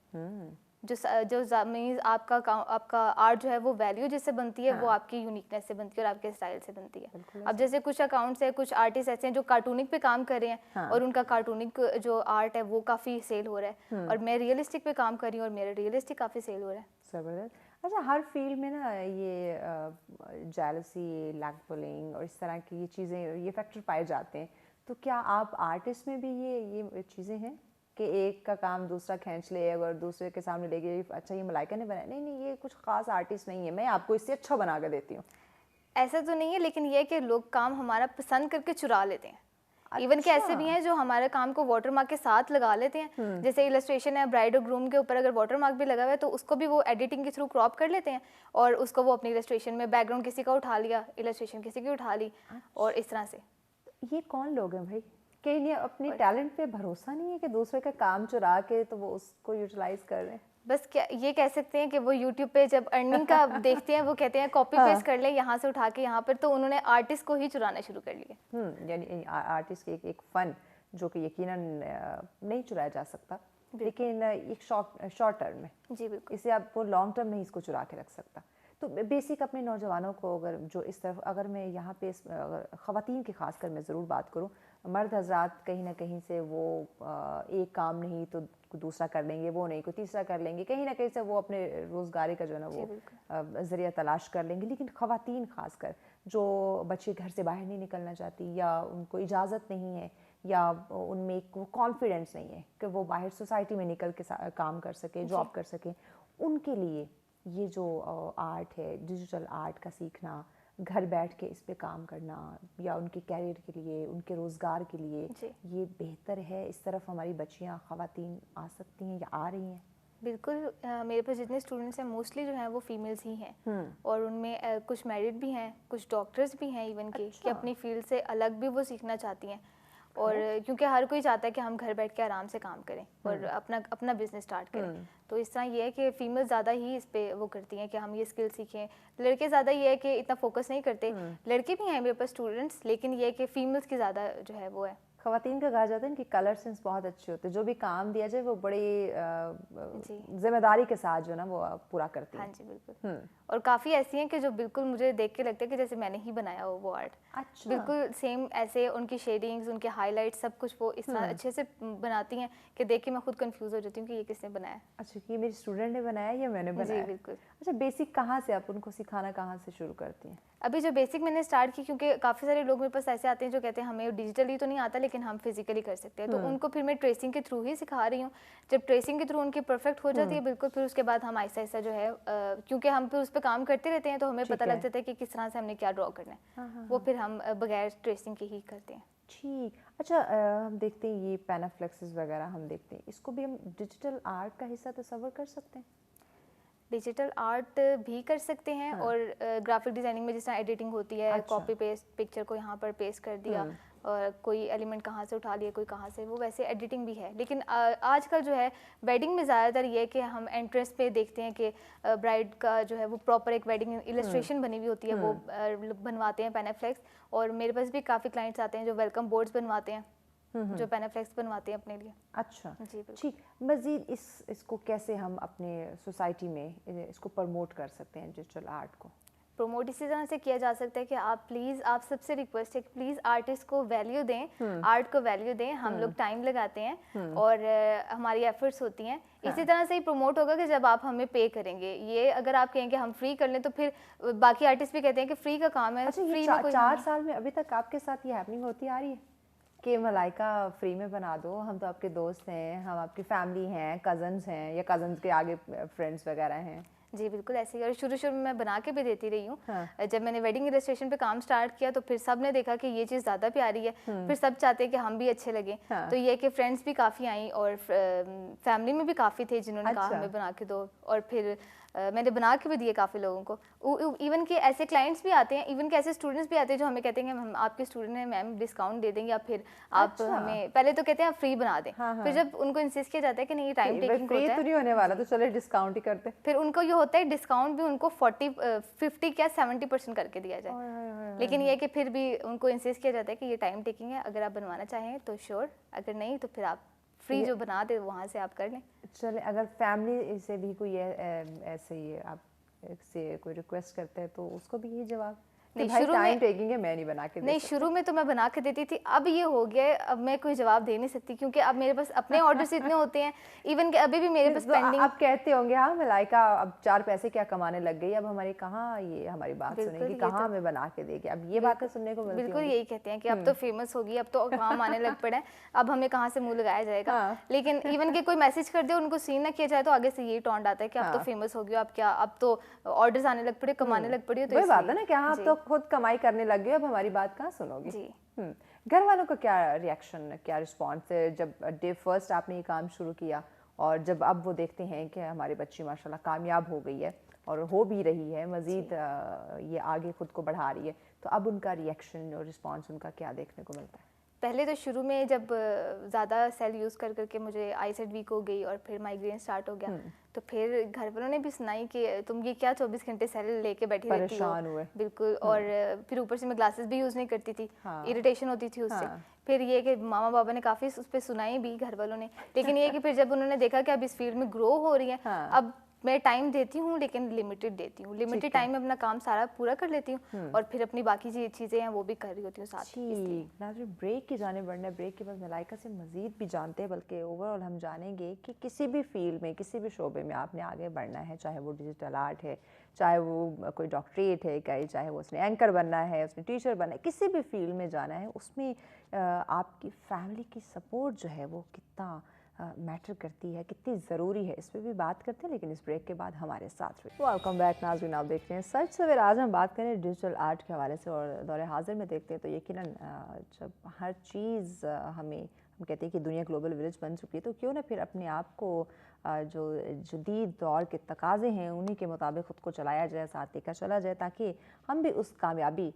جو مینز آپ کا آرٹ جو ہے وہ ویلیو جس سے بنتی ہے وہ آپ کی یونیکنیس سے بنتی ہے اور آپ کے اسٹائل سے بنتی ہے. اب جیسے کچھ اکاؤنٹس ہیں, کچھ آرٹسٹ ایسے ہیں جو کارٹونک پہ کام کر رہے ہیں اور ان کا کارٹونک جو آرٹ ہے وہ کافی سیل ہو رہا ہے, اور میں ریئلسٹک پہ کام کر رہی ہوں اور میرا ریئلسٹک کافی سیل ہو رہا ہے. زبردست. اچھا, ہر فیلڈ میں نا یہ جیلسی, لیگ پولنگ اور اس طرح کی یہ چیزیں, یہ فیکٹر پائے جاتے ہیں, تو کیا آپ آرٹسٹ میں بھی یہ چیزیں ہیں کہ ایک کا کام دوسرا کھینچ لے اور دوسرے کے سامنے لے کے اچھا یہ ملائکہ نے بنایا؟ نہیں, یہ کچھ خاص آرٹسٹ نہیں ہے, میں آپ کو اس سے اچھا بنا کے دیتی ہوں. ایسا تو نہیں ہے, لیکن یہ کہ لوگ کام ہمارا پسند کر کے چرا لیتے ہیں. ایون کہ ایسے بھی ہیں جو ہمارے کام کو واٹر مارک کے ساتھ لگا لیتے ہیں, جیسے السٹریشن ہے برائڈ اور گروم کے اوپر اگر واٹر مارک بھی لگا ہوا ہے تو اس کو بھی وہ ایڈیٹنگ کے تھرو کراپ کر لیتے ہیں اور اس کو وہ اپنی السٹریشن میں بیک گراؤنڈ کسی کا اٹھا لیا, السٹریشن کسی کی اٹھا لی, اور اس طرح سے. یہ کون لوگ ہیں بھائی کہ انہیں اپنی ٹیلنٹ پہ بھروسہ نہیں ہے کہ دوسرے کا کام چرا کے تو وہ اس کو یوٹیلائز کر رہے ہیں؟ بس کیا یہ کہہ سکتے ہیں کہ وہ یوٹیوب پہ جب ارننگ کا دیکھتے ہیں وہ کہتے ہیں کاپی پیسٹ کر لیں یہاں سے اٹھا کے یہاں پر, تو انہوں نے آرٹسٹ کو ہی چرانا شروع کر لیا. یعنی آرٹسٹ کے ایک فن جو کہ یقیناً نہیں چرایا جا سکتا, لیکن ایک شارٹ ٹرم میں, جی بالکل, اسے آپ کو لانگ ٹرم میں اس کو چرا کے رکھ سکتا. تو بیسک اپنے نوجوانوں کو اگر جو اس طرف, اگر میں یہاں پہ خواتین کی خاص کر میں ضرور بات کروں, مرد حضرات کہیں نہ کہیں سے وہ ایک کام نہیں تو دوسرا کر لیں گے, وہ نہیں کوئی تیسرا کر لیں گے, کہیں نہ کہیں سے وہ اپنے روزگاری کا جو ہے نا وہ ذریعہ تلاش کر لیں گے. لیکن خواتین خاص کر جو بچے گھر سے باہر نہیں نکلنا چاہتی, یا ان کو اجازت نہیں ہے, یا ان میں ایک وہ کانفیڈنس نہیں ہے کہ وہ باہر سوسائٹی میں نکل کے کام کر سکیں, جاب کر سکیں, ان کے لیے یہ جو آرٹ ہے, ڈیجیٹل آرٹ کا سیکھنا, گھر بیٹھ کے اس پہ کام کرنا, یا ان کے کیریئر کے لیے, ان کے روزگار کے لیے یہ بہتر ہے؟ اس طرف ہماری بچیاں, خواتین آ سکتی ہیں یا آ رہی ہیں؟ بالکل, میرے پاس جتنے اسٹوڈنٹس ہیں موسٹلی جو ہیں وہ فیمیلس ہی ہیں, اور ان میں کچھ میرڈ بھی ہیں, کچھ ڈاکٹرز بھی ہیں ایون کہ اپنی فیلڈ سے الگ بھی وہ سیکھنا چاہتی ہیں. اور کیونکہ ہر کوئی چاہتا ہے کہ ہم گھر بیٹھ کے آرام سے کام کریں اور اپنا بزنس اسٹارٹ کریں, تو اس طرح یہ ہے کہ فیمیل زیادہ ہی اس پہ وہ کرتی ہیں کہ ہم یہ اسکل سیکھیں. لڑکے زیادہ یہ ہے کہ اتنا فوکس نہیں کرتے, لڑکے بھی ہیں میرے پاس اسٹوڈنٹس, لیکن یہ ہے کہ فیمیلس کی زیادہ جو ہے وہ ہے. خواتین کا کہا جاتا ہے ان کی کلر سینس بہت اچھے ہوتے ہیں, جو بھی کام دیا جائے وہ بڑی ذمہ داری کے ساتھ جو ہے نا وہ پورا کرتی ہیں. ہاں جی بالکل, اور کافی ایسی ہیں کہ جو بالکل مجھے دیکھ کے لگتا ہے کہ جیسے میں نے ہی بنایا ہو وہ آرٹ. بالکل سیم ایسے ان کی شیڈنگز, ان کے ہائی لائٹ, سب کچھ وہ اس طرح اچھے سے بناتی ہیں کہ دیکھ کے میں خود کنفیوز ہو جاتی ہوں کہ یہ کس نے بنایا. اچھا, یہ میری اسٹوڈنٹ نے بنایا یا میں نے بنایا؟ جی بالکل. اچھا, بیسک کہاں سے آپ ان کو سکھانا کہاں سے شروع کرتی ہیں؟ ابھی جو بیسک میں نے اسٹارٹ کی, کیونکہ کافی سارے لوگ میرے پاس ایسے آتے ہیں جو کہتے ہیں ہمیں ڈیجیٹلی تو نہیں آتا لیکن ہم فزیکلی کر سکتے ہیں, تو ان کو پھر میں ٹریسنگ کے تھرو ہی سکھا رہی ہوں. جب ٹریسنگ کے تھرو ان کی پرفیکٹ ہو جاتی ہے بالکل, پھر اس کے بعد ہم آہستہ آہستہ جو ہے, کیونکہ ہم پھر اس پہ کام کرتے رہتے ہیں تو ہمیں پتہ لگ جاتا ہے کہ کس طرح سے ہم نے کیا ڈرا کرنا ہے, وہ پھر ہم بغیر ٹریسنگ کے ہی کرتے ہیں. ٹھیک. اچھا, ہم دیکھتے ہیں یہ پینافلیکسز وغیرہ ہم دیکھتے ہیں, اس کو بھی ہم ڈیجیٹل آرٹ کا حصہ تصور کر سکتے ہیں؟ ڈیجیٹل آرٹ بھی کر سکتے ہیں, اور گرافک ڈیزائننگ میں جس طرح ایڈیٹنگ ہوتی ہے, کاپی پیسٹ پکچر کو یہاں پر پیسٹ کر دیا, اور کوئی ایلیمنٹ کہاں سے اٹھا لیا, کوئی کہاں سے, وہ ویسے ایڈیٹنگ بھی ہے. لیکن آج کل جو ہے ویڈنگ میں زیادہ تر یہ کہ ہم انٹرنس پہ دیکھتے ہیں کہ برائڈ کا جو ہے وہ پراپر ایک ویڈنگ السٹریشن بنی ہوئی ہوتی ہے, وہ بنواتے ہیں پینافلیکس. اور میرے پاس بھی کافی کلائنٹس آتے ہیں جو ویلکم بورڈز بنواتے ہیں, جو پینافلیکس بنواتے ہیں اپنے لیے. اچھا جی, ٹھیک. مزید اس کو کیسے ہم اپنے سوسائٹی میں اس کو پروموٹ کر سکتے ہیں ڈیجیٹل آرٹ کو؟ پروموٹ اسی طرح سے کیا جا سکتا ہے کہ آپ پلیز, آپ سب سے ریکویسٹ ہے کہ پلیز آرٹسٹ کو ویلیو دیں, آرٹ کو ویلیو دیں. ہم لوگ ٹائم لگاتے ہیں اور ہماری ایفرٹس ہوتی ہیں. اسی طرح سے ہی پروموٹ ہوگا کہ جب آپ ہمیں پے کریں گے. یہ اگر آپ کہیں گے ہم فری کر لیں تو پھر باقی آرٹسٹ بھی کہتے ہیں کہ فری کا کام ہے. فری میں 4 سال میں ابھی تک آپ کے ساتھ یہ ہیپننگ ہوتی آ رہی ہے کہ ملائکہ فری میں بنا دو, ہم تو آپ کے دوست ہیں, ہم آپ کی فیملی ہیں, کزنز ہیں, یا کزنز کے آگے فرینڈس وغیرہ ہیں؟ جی بالکل ایسے ہی, اور شروع میں بنا کے بھی دیتی رہی ہوں. جب میں نے ویڈنگ السٹریشن پہ کام سٹارٹ کیا تو پھر سب نے دیکھا کہ یہ چیز زیادہ پیاری ہے, پھر سب چاہتے ہیں کہ ہم بھی اچھے لگیں. تو یہ کہ فرینڈس بھی کافی آئیں اور فیملی میں بھی کافی تھے جنہوں نے کہا ہمیں بنا کے دو, اور پھر میں نے بنا کے بھی دیے کافی لوگوں کو. ایون کہ ایسے کلائنٹس بھی آتے ہیں, ایون کہ ایسے اسٹوڈنٹس بھی آتے ہیں جو ہمیں کہتے ہیں کہ ہم آپ کے اسٹوڈنٹ ہیں, میم ڈسکاؤنٹ دے دیں گے, یا پھر آپ ہمیں پہلے تو کہتے ہیں آپ فری بنا دیں, پھر جب ان کو انسسٹ کیا جاتا ہے کہ نہیں یہ ٹائم ٹیکنگ ہوتا ہے, فری تو نہیں ہونے والا تو چلے ڈسکاؤنٹ ہی کرتے, پھر ان کو یہ ہوتا ہے ڈسکاؤنٹ بھی ان کو 50 کیا 70% کر کے دیا جائے. لیکن یہ کہ پھر بھی ان کو انسسٹ کیا جاتا ہے کہ یہ ٹائم ٹیکنگ ہے, اگر آپ بنوانا چاہیں تو شیور, اگر نہیں تو پھر آپ فری جو بنا دے وہاں سے آپ کر لیں. چلے اگر فیملی سے بھی کوئی ایسے ہی آپ سے کوئی ریکویسٹ کرتے ہیں تو اس کو بھی یہ جواب نہیں, شروع میں تو میں بنا کے دیتی تھی, اب یہ ہو گیا ہے اب میں کوئی جواب دے نہیں سکتی کیونکہ اب میرے پاس اپنے آرڈرز اتنے ہوتے ہیں, ایون کہ ابھی بھی میرے پاس پینڈنگ. آپ کہتے ہوں گے ہاں ملائکہ اب 4 پیسے کیا کمانے لگ گئی, اب ہماری کہاں یہ ہماری بات سنے گی, کہاں ہمیں بنا کے دے گی, اب یہ باتیں سننے کو ملتی ہیں. بالکل یہی کہتے ہیں کہ اب تو فیمس ہوگی, اب تو کام آنے لگ پڑے ہیں, اب ہمیں کہاں سے منہ لگایا جائے گا. لیکن ایون کہ کوئی میسج کر دے ان کو سین نہ کیا جائے تو آگے سے یہی ٹونٹ آتا ہے کہ اب تو فیمس ہوگی, اب کیا, اب تو آرڈرز آنے لگ پڑے, کمانے لگ پڑی. وہی بات ہے نا کہ ہاں اب تو خود کمائی کرنے لگ گئے, اب ہماری بات کہاں سنو گی. گھر والوں کا کیا ریئیکشن, کیا رسپانس ہے جب ڈے فرسٹ آپ نے یہ کام شروع کیا, اور جب اب وہ دیکھتے ہیں کہ ہماری بچی ماشاء اللہ کامیاب ہو گئی ہے اور ہو بھی رہی ہے, مزید یہ آگے خود کو بڑھا رہی ہے, تو اب ان کا ریئیکشن اور رسپانس ان کا کیا دیکھنے کو ملتا ہے؟ پہلے تو شروع میں جب زیادہ سیل یوز کر کے مجھے آئی سیٹ ویک ہو گئی اور پھر مائیگرین اسٹارٹ ہو گیا, تو پھر گھر والوں نے بھی سنائی کہ تم یہ کیا 24 گھنٹے سیل لے کے بیٹھی رہتی ہو. بالکل, اور پھر اوپر سے میں گلاسز بھی یوز نہیں کرتی تھی, اریٹیشن ہوتی تھی اس سے. پھر یہ کہ ماما بابا نے کافی اس پہ سنائی بھی گھر والوں نے, لیکن یہ کہ پھر جب انہوں نے دیکھا کہ اب اس فیلڈ میں گرو ہو رہی ہے, اب میں ٹائم دیتی ہوں لیکن لمیٹڈ دیتی ہوں, لمیٹڈ ٹائم میں اپنا کام سارا پورا کر لیتی ہوں, اور پھر اپنی باقی چیزیں ہیں وہ بھی کر رہی ہوتی ہوں ساتھ. ناظرین بریک کی جانب بڑھنا ہے, بریک کے بعد ملائکہ سے مزید بھی جانتے ہیں, بلکہ اوور آل ہم جانیں گے کہ کسی بھی فیلڈ میں, کسی بھی شعبے میں آپ نے آگے بڑھنا ہے, چاہے وہ ڈیجیٹل آرٹ ہے, چاہے وہ کوئی ڈاکٹریٹ ہے, چاہے وہ اس نے اینکر بننا ہے, اس نے ٹیچر بننا ہے, کسی بھی فیلڈ میں جانا ہے, اس میں آپ کی فیملی کی سپورٹ جو ہے وہ کتنا میٹر کرتی ہے, کتنی ضروری ہے, اس پہ بھی بات کرتے ہیں, لیکن اس بریک کے بعد ہمارے ساتھ رہے. ویلکم بیک ناظرین, آپ دیکھ رہے ہیں سچ سویر. آج ہم بات کریں ڈیجیٹل آرٹ کے حوالے سے, اور دور حاضر میں دیکھتے ہیں تو یقیناً جب ہر چیز ہم کہتے ہیں کہ دنیا گلوبل ولیج بن چکی ہے, تو کیوں نہ پھر اپنے آپ کو جو جدید دور کے تقاضے ہیں انہی کے مطابق خود کو چلایا جائے, ساتھ لے کر چلا جائے, تاکہ ہم بھی اس کامیابی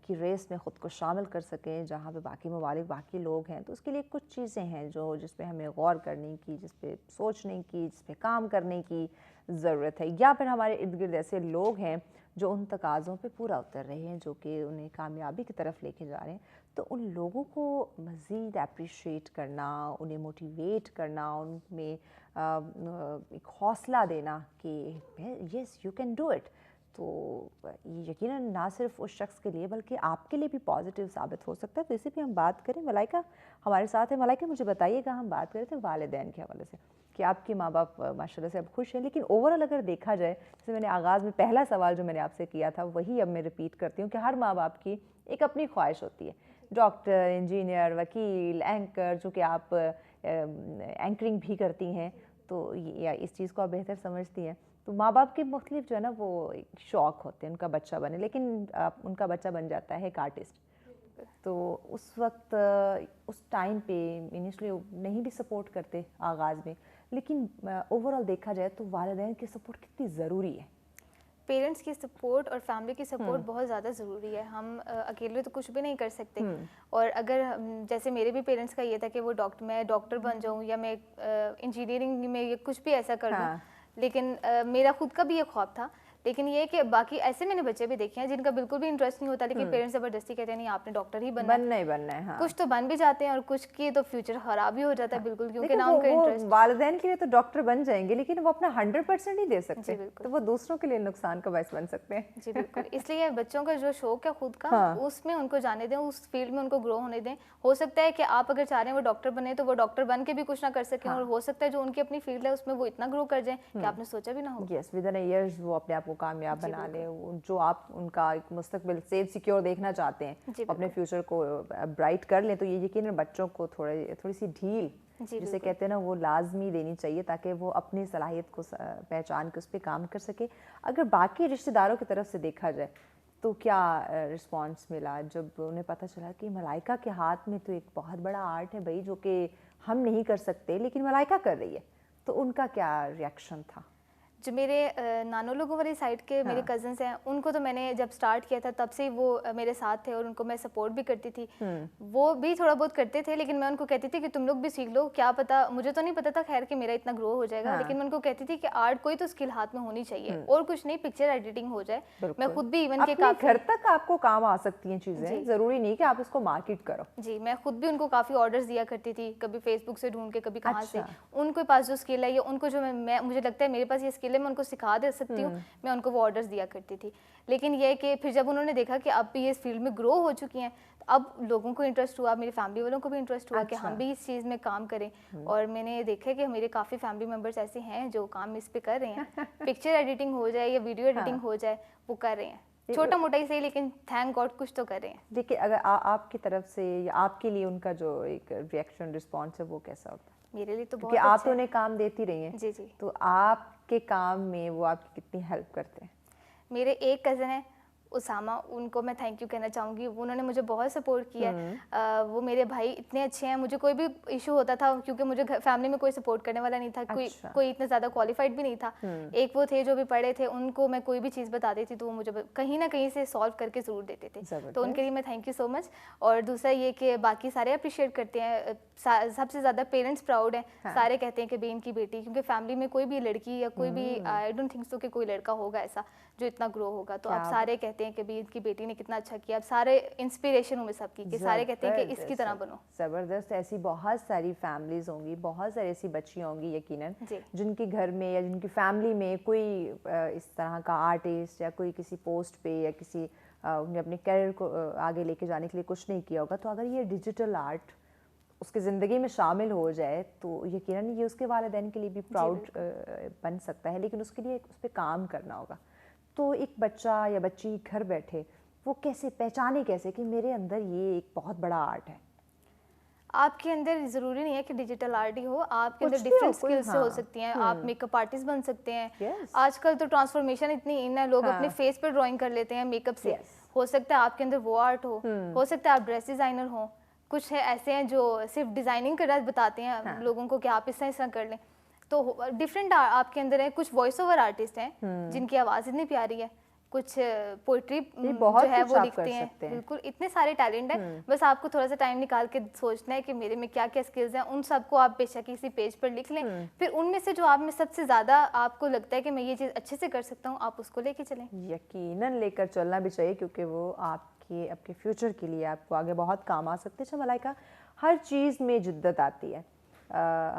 کی ریس میں خود کو شامل کر سکیں جہاں پہ باقی ممالک, باقی لوگ ہیں. تو اس کے لیے کچھ چیزیں ہیں جس پہ ہمیں غور کرنے کی, جس پہ سوچنے کی, جس پہ کام کرنے کی ضرورت ہے, یا پھر ہمارے ارد گرد ایسے لوگ ہیں جو ان تقاضوں پہ پورا اتر رہے ہیں, جو کہ انہیں کامیابی کی طرف لے کے جا رہے ہیں. تو ان لوگوں کو مزید اپریشیٹ کرنا, انہیں موٹیویٹ کرنا, ان میں ایک حوصلہ دینا کہ yes you can do it, تو یقیناً نہ صرف اس شخص کے لیے بلکہ آپ کے لیے بھی پازیٹیو ثابت ہو سکتا ہے. تو اسی پہ ہم بات کریں. ملائکہ ہمارے ساتھ ہے. ملائکہ مجھے بتائیے گا, ہم بات کر رہے تھے والدین کے حوالے سے کہ آپ کے ماں باپ ماشاءاللہ سے اب خوش ہیں, لیکن اوور آل اگر دیکھا جائے, جیسے میں نے آغاز میں پہلا سوال جو میں نے آپ سے کیا تھا وہی اب میں ریپیٹ کرتی ہوں کہ ہر ماں باپ کی ایک اپنی خواہش ہوتی ہے, ڈاکٹر, انجینئر, وکیل, اینکر, چونکہ آپ اینکرنگ بھی کرتی ہیں تو اس چیز کو آپ بہتر سمجھتی ہیں. تو ماں باپ کے مختلف جو ہے نا وہ شوق ہوتے ہیں ان کا بچہ بنے, لیکن ان کا بچہ بن جاتا ہے ایک آرٹسٹ. تو اس وقت اس ٹائم پہ انیشلی نہیں بھی سپورٹ کرتے آغاز میں, لیکن اوور آل دیکھا جائے تو والدین کی سپورٹ کتنی ضروری ہے. پیرنٹس کی سپورٹ اور فیملی کی سپورٹ بہت زیادہ ضروری ہے. ہم اکیلے تو کچھ بھی نہیں کر سکتے, اور اگر جیسے میرے بھی پیرنٹس کا یہ تھا کہ وہ میں ڈاکٹر بن جاؤں یا میں انجینئرنگ میں کچھ بھی ایسا کر دوں, لیکن میرا خود کا بھی یہ خواب تھا. لیکن یہ کہ باقی ایسے میں نے بچے بھی دیکھے ہیں جن کا بالکل بھی انٹرسٹ نہیں ہوتا, لیکن پیرنٹس زبردستی کہتے ہیں نہیں آپ نے ڈاکٹر ہی بننا ہے. کچھ تو بن بھی جاتے ہیں اور کچھ کی تو فیوچر خراب بھی ہو جاتا ہے بالکل, کیونکہ نہ ان کا انٹرسٹ. والدین کے لیے تو ڈاکٹر بن جائیں گے لیکن وہ اپنا 100% نہیں دے سکتے, تو وہ دوسروں کے لیے نقصان کا باعث بن سکتے ہیں. جی بالکل, اس لیے بچوں کا جو شوق ہے خود کا اس میں ان کو جانے دیں, اس فیلڈ میں ان کو گرو ہونے دیں. ہو سکتا ہے کہ آپ اگر چاہ رہے ہیں وہ ڈاکٹر بنے تو وہ ڈاکٹر بن کے بھی کچھ نہ کر سکیں, اور ہو سکتا ہے جو ان کی اپنی فیلڈ ہے اس میں وہ اتنا گرو کر جائیں کہ آپ نے سوچا بھی نہ ہو. یس, ود ان ایئرز وہ اپنے آپ کو کامیاب بنا لیں, جو آپ ان کا ایک مستقبل سیف سیکیور دیکھنا چاہتے ہیں, اپنے فیوچر کو برائٹ کر لیں, تو یہ یقیناً بچوں کو تھوڑی سی ڈھیل جسے کہتے ہیں نا وہ لازمی دینی چاہیے, تاکہ وہ اپنی صلاحیت کو پہچان کے اس پہ کام کر سکے. اگر باقی رشتہ داروں کی طرف سے دیکھا جائے تو کیا رسپانس ملا جب انہیں پتہ چلا کہ ملائکہ کے ہاتھ میں تو ایک بہت بڑا آرٹ ہے بھائی, جو کہ ہم نہیں کر سکتے لیکن ملائکہ کر رہی ہے, تو ان کا کیا ریئیکشن تھا؟ جو میرے نانو لوگوں والی سائڈ کے میرے کزنس ہیں, ان کو تو میں نے جب سٹارٹ کیا تھا تب سے وہ میرے ساتھ تھے اور ان کو میں سپورٹ بھی کرتی تھی. وہ بھی تھوڑا بہت کرتے تھے, لیکن میں ان کو کہتی تھی کہ تم لوگ بھی سیکھ لو, کیا پتا, مجھے تو نہیں پتا تھا خیر کہ میرا اتنا گرو ہو جائے گا, لیکن میں ان کو کہتی تھی کہ آرٹ کوئی تو اسکل ہاتھ میں ہونی چاہیے, اور کچھ نہیں, پکچر ایڈیٹنگ ہو جائے. میں خود بھی ایون کے گھر تک آپ کو کام آ سکتی ہیں چیزیں, ضروری نہیں کہ آپ اس کو مارکیٹ کرو. جی, میں خود بھی ان کو کافی آرڈرز دیا کرتی تھی, کبھی فیس بک سے ڈھونڈ کے, کبھی کہاں سے. ان کے پاس جو اسکل ہے یا ان کو جو مجھے لگتا ہے میرے پاس یہ اسکل ہے, میں ان کو سکھا دے سکتی ہوں, میں ان کو وہ آرڈرز دیا کرتی تھی. لیکن یہ کہ پھر جب انہوں نے دیکھا کہ اب بھی یہ اس فیلڈ میں گرو ہو چکی ہیں, اب لوگوں کو انٹرسٹ ہوا, میری فیملی والوں کو بھی انٹرسٹ ہوا کہ ہم بھی اس چیز میں کام کریں. اور میں نے دیکھا کہ میرے کافی فیملی ممبرس ایسے ہیں جو کام اس پہ کر رہے ہیں, پکچر ایڈیٹنگ ہو جائے یا ویڈیو ایڈیٹنگ ہو جائے, وہ کر رہے ہیں, چھوٹا موٹا ہی صحیح, لیکن تھینک گاڈ کچھ تو کر رہے ہیں. دیکھیے, اگر آپ کی طرف سے یا آپ کے لیے ان کا جو ایک ریئیکشن رسپانس ہے وہ کیسا ہوتا ہے؟ میرے لیے تو بہت, کہ آپ تو انہیں کام دیتی رہی ہیں, جی جی, تو آپ کے کام میں وہ آپ کی کتنی ہیلپ کرتے ہیں؟ میرے ایک کزن ہے اسامہ, ان کو میں تھینک یو کہنا چاہوں گی, انہوں نے مجھے بہت سپورٹ کیا ہے. وہ میرے بھائی اتنے اچھے ہیں, مجھے کوئی بھی ایشو ہوتا تھا کیونکہ مجھے فیملی میں کوئی سپورٹ کرنے والا نہیں تھا, کوئی اتنا زیادہ کوالیفائڈ بھی نہیں تھا. ایک وہ تھے جو بھی پڑھے تھے, ان کو میں کوئی بھی چیز بتاتی تھی تو وہ مجھے کہیں نہ کہیں سے سالو کر کے ضرور دیتے تھے, تو ان کے لیے میں تھینک یو سو مچ. اور دوسرا یہ کہ باقی سارے اپریشیٹ کرتے ہیں, سب سے زیادہ پیرنٹس پراؤڈ ہیں, سارے کہتے ہیں کہ بہن کی بیٹی, کیونکہ فیملی میں کوئی بھی لڑکی یا کوئی بھی, آئی ڈونٹ تھنک سو کہ کوئی لڑکا ہوگا ایسا جو اتنا گرو ہوگا, تو اب سارے کہتے ہیں کہ بہن کی بیٹی نے کتنا اچھا کیا. اب سارے انسپریشن ہوں میں سب کی, کہ سارے کہتے ہیں کہ اس کی طرح بنو. زبردست. ایسی بہت ساری فیملیز ہوں گی, بہت ساری ایسی بچیاں ہوں گی یقیناً جن کے گھر میں یا جن کی فیملی میں کوئی اس طرح کا آرٹسٹ یا کوئی کسی پوسٹ پہ یا کسی انہیں اپنے کیریئر کو آگے لے کے جانے کے لیے کچھ نہیں کیا ہوگا. تو اگر یہ ڈیجیٹل آرٹ اس کی زندگی میں شامل ہو جائے تو یقیناً یہ اس کے والدین کے لیے بھی پراؤڈ بن سکتا ہے, لیکن اس کے لیے اس پہ کام کرنا ہوگا. تو ایک بچہ یا بچی گھر بیٹھے وہ کیسے پہچانے کیسے کہ میرے اندر یہ ایک بہت بڑا آرٹ ہے؟ آپ کے اندر ضروری نہیں ہے کہ ڈیجیٹل آرٹ ہی ہو, آپ کے اندر ڈفرینٹ اسکلس ہو سکتی ہیں. آپ میک اپ آرٹسٹ بن سکتے ہیں, آج کل تو ٹرانسفارمیشن اتنی ان ہے, لوگ اپنے فیس پہ ڈرائنگ کر لیتے ہیں میک اپ سے. ہو سکتا ہے آپ کے اندر وہ آرٹ ہو سکتا ہے آپ ڈریس ڈیزائنر ہوں. کچھ ہے ایسے ہیں جو صرف ڈیزائننگ کرنا بتاتے ہیں لوگوں کو کہ آپ اس طرح کر لیں, تو ڈفرینٹ آپ کے اندر ہے. کچھ وائس اوور آرٹسٹ ہیں جن کی آواز اتنی پیاری ہے, کچھ پوئٹری جو ہے وہ لکھتے ہیں. بالکل, اتنے سارے ٹیلنٹ ہیں, بس آپ کو تھوڑا سا ٹائم نکال کے سوچنا ہے کہ میرے میں کیا کیا اسکلز ہیں. ان سب کو آپ بے شک کسی پیج پر لکھ لیں, پھر ان میں سے جو آپ میں سب سے زیادہ آپ کو لگتا ہے کہ میں یہ چیز اچھے سے کر سکتا ہوں, آپ اس کو لے کے چلیں. یقیناً لے کر چلنا بھی چاہیے, کیونکہ وہ آپ کے فیوچر کے لیے آپ کو آگے بہت کام آ سکتے ہیں. اچھا ملائکہ, ہر چیز میں جدت آتی ہے.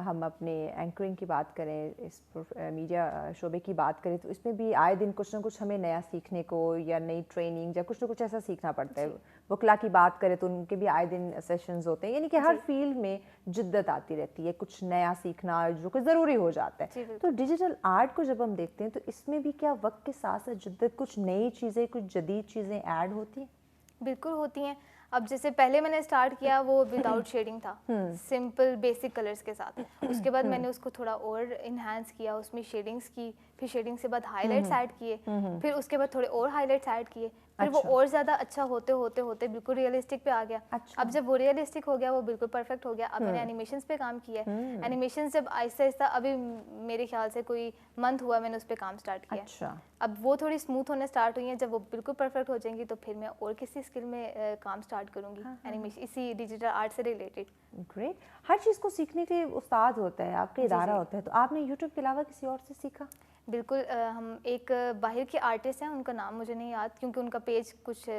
ہم اپنے اینکرنگ کی بات کریں, اس میڈیا شعبے کی بات کریں, تو اس میں بھی آئے دن کچھ نہ کچھ ہمیں نیا سیکھنے کو یا نئی ٹریننگ یا کچھ نہ کچھ ایسا سیکھنا پڑتا ہے. وکلا کی بات کریں تو ان کے بھی آئے دن سیشنز ہوتے ہیں, یعنی کہ ہر فیلڈ میں جدت آتی رہتی ہے, کچھ نیا سیکھنا جو کہ ضروری ہو جاتا ہے. تو ڈیجیٹل آرٹ کو جب ہم دیکھتے ہیں تو اس میں بھی کیا وقت کے ساتھ ساتھ جدت, کچھ نئی چیزیں, کچھ جدید چیزیں ایڈ ہوتی ہیں؟ بالکل ہوتی ہیں. اب جیسے پہلے میں نے اسٹارٹ کیا وہ وداؤٹ شیڈنگ تھا, سمپل بیسک کلرز کے ساتھ. اس کے بعد میں نے اس کو تھوڑا اور انہینس کیا, اس میں شیڈنگس کی, پھر شیڈنگ سے بعد ہائی لائٹس ایڈ کیے, پھر اس کے بعد تھوڑے اور ہائی لائٹس ایڈ کیے, پھر وہ اور زیادہ اچھا ہوتے ہوتے ہوتے بالکل ریئلسٹک پہ آ گیا. اب جب وہ ریئلسٹک ہو گیا, وہ بالکل پرفیکٹ ہو گیا. اب میں نے اینیمیشنس پہ کام کیا ہے. اینیمیشنس جب آہستہ آہستہ, ابھی میرے خیال سے کوئی منتھ ہوا میں نے اس پہ کام اسٹارٹ کیا. اب وہ تھوڑی اسموتھ ہونے اسٹارٹ ہوئی ہیں. جب وہ بالکل پرفیکٹ ہو جائیں گی تو پھر میں اور کسی اسکل میں کام اسٹارٹ کروں گی اینیمیشن, اسی ڈیجیٹل آرٹ سے ریلیٹڈ. گریٹ. ہر چیز کو سیکھنے کے استاد ہوتا ہے, آپ کا ادارہ ہوتا ہے. تو آپ نے یوٹیوب کے علاوہ کسی اور سے سیکھا؟ بالکل, ہم ایک باہر کے آرٹسٹ ہیں, ان کا نام مجھے نہیں یاد کیونکہ ان کا پیج کچھ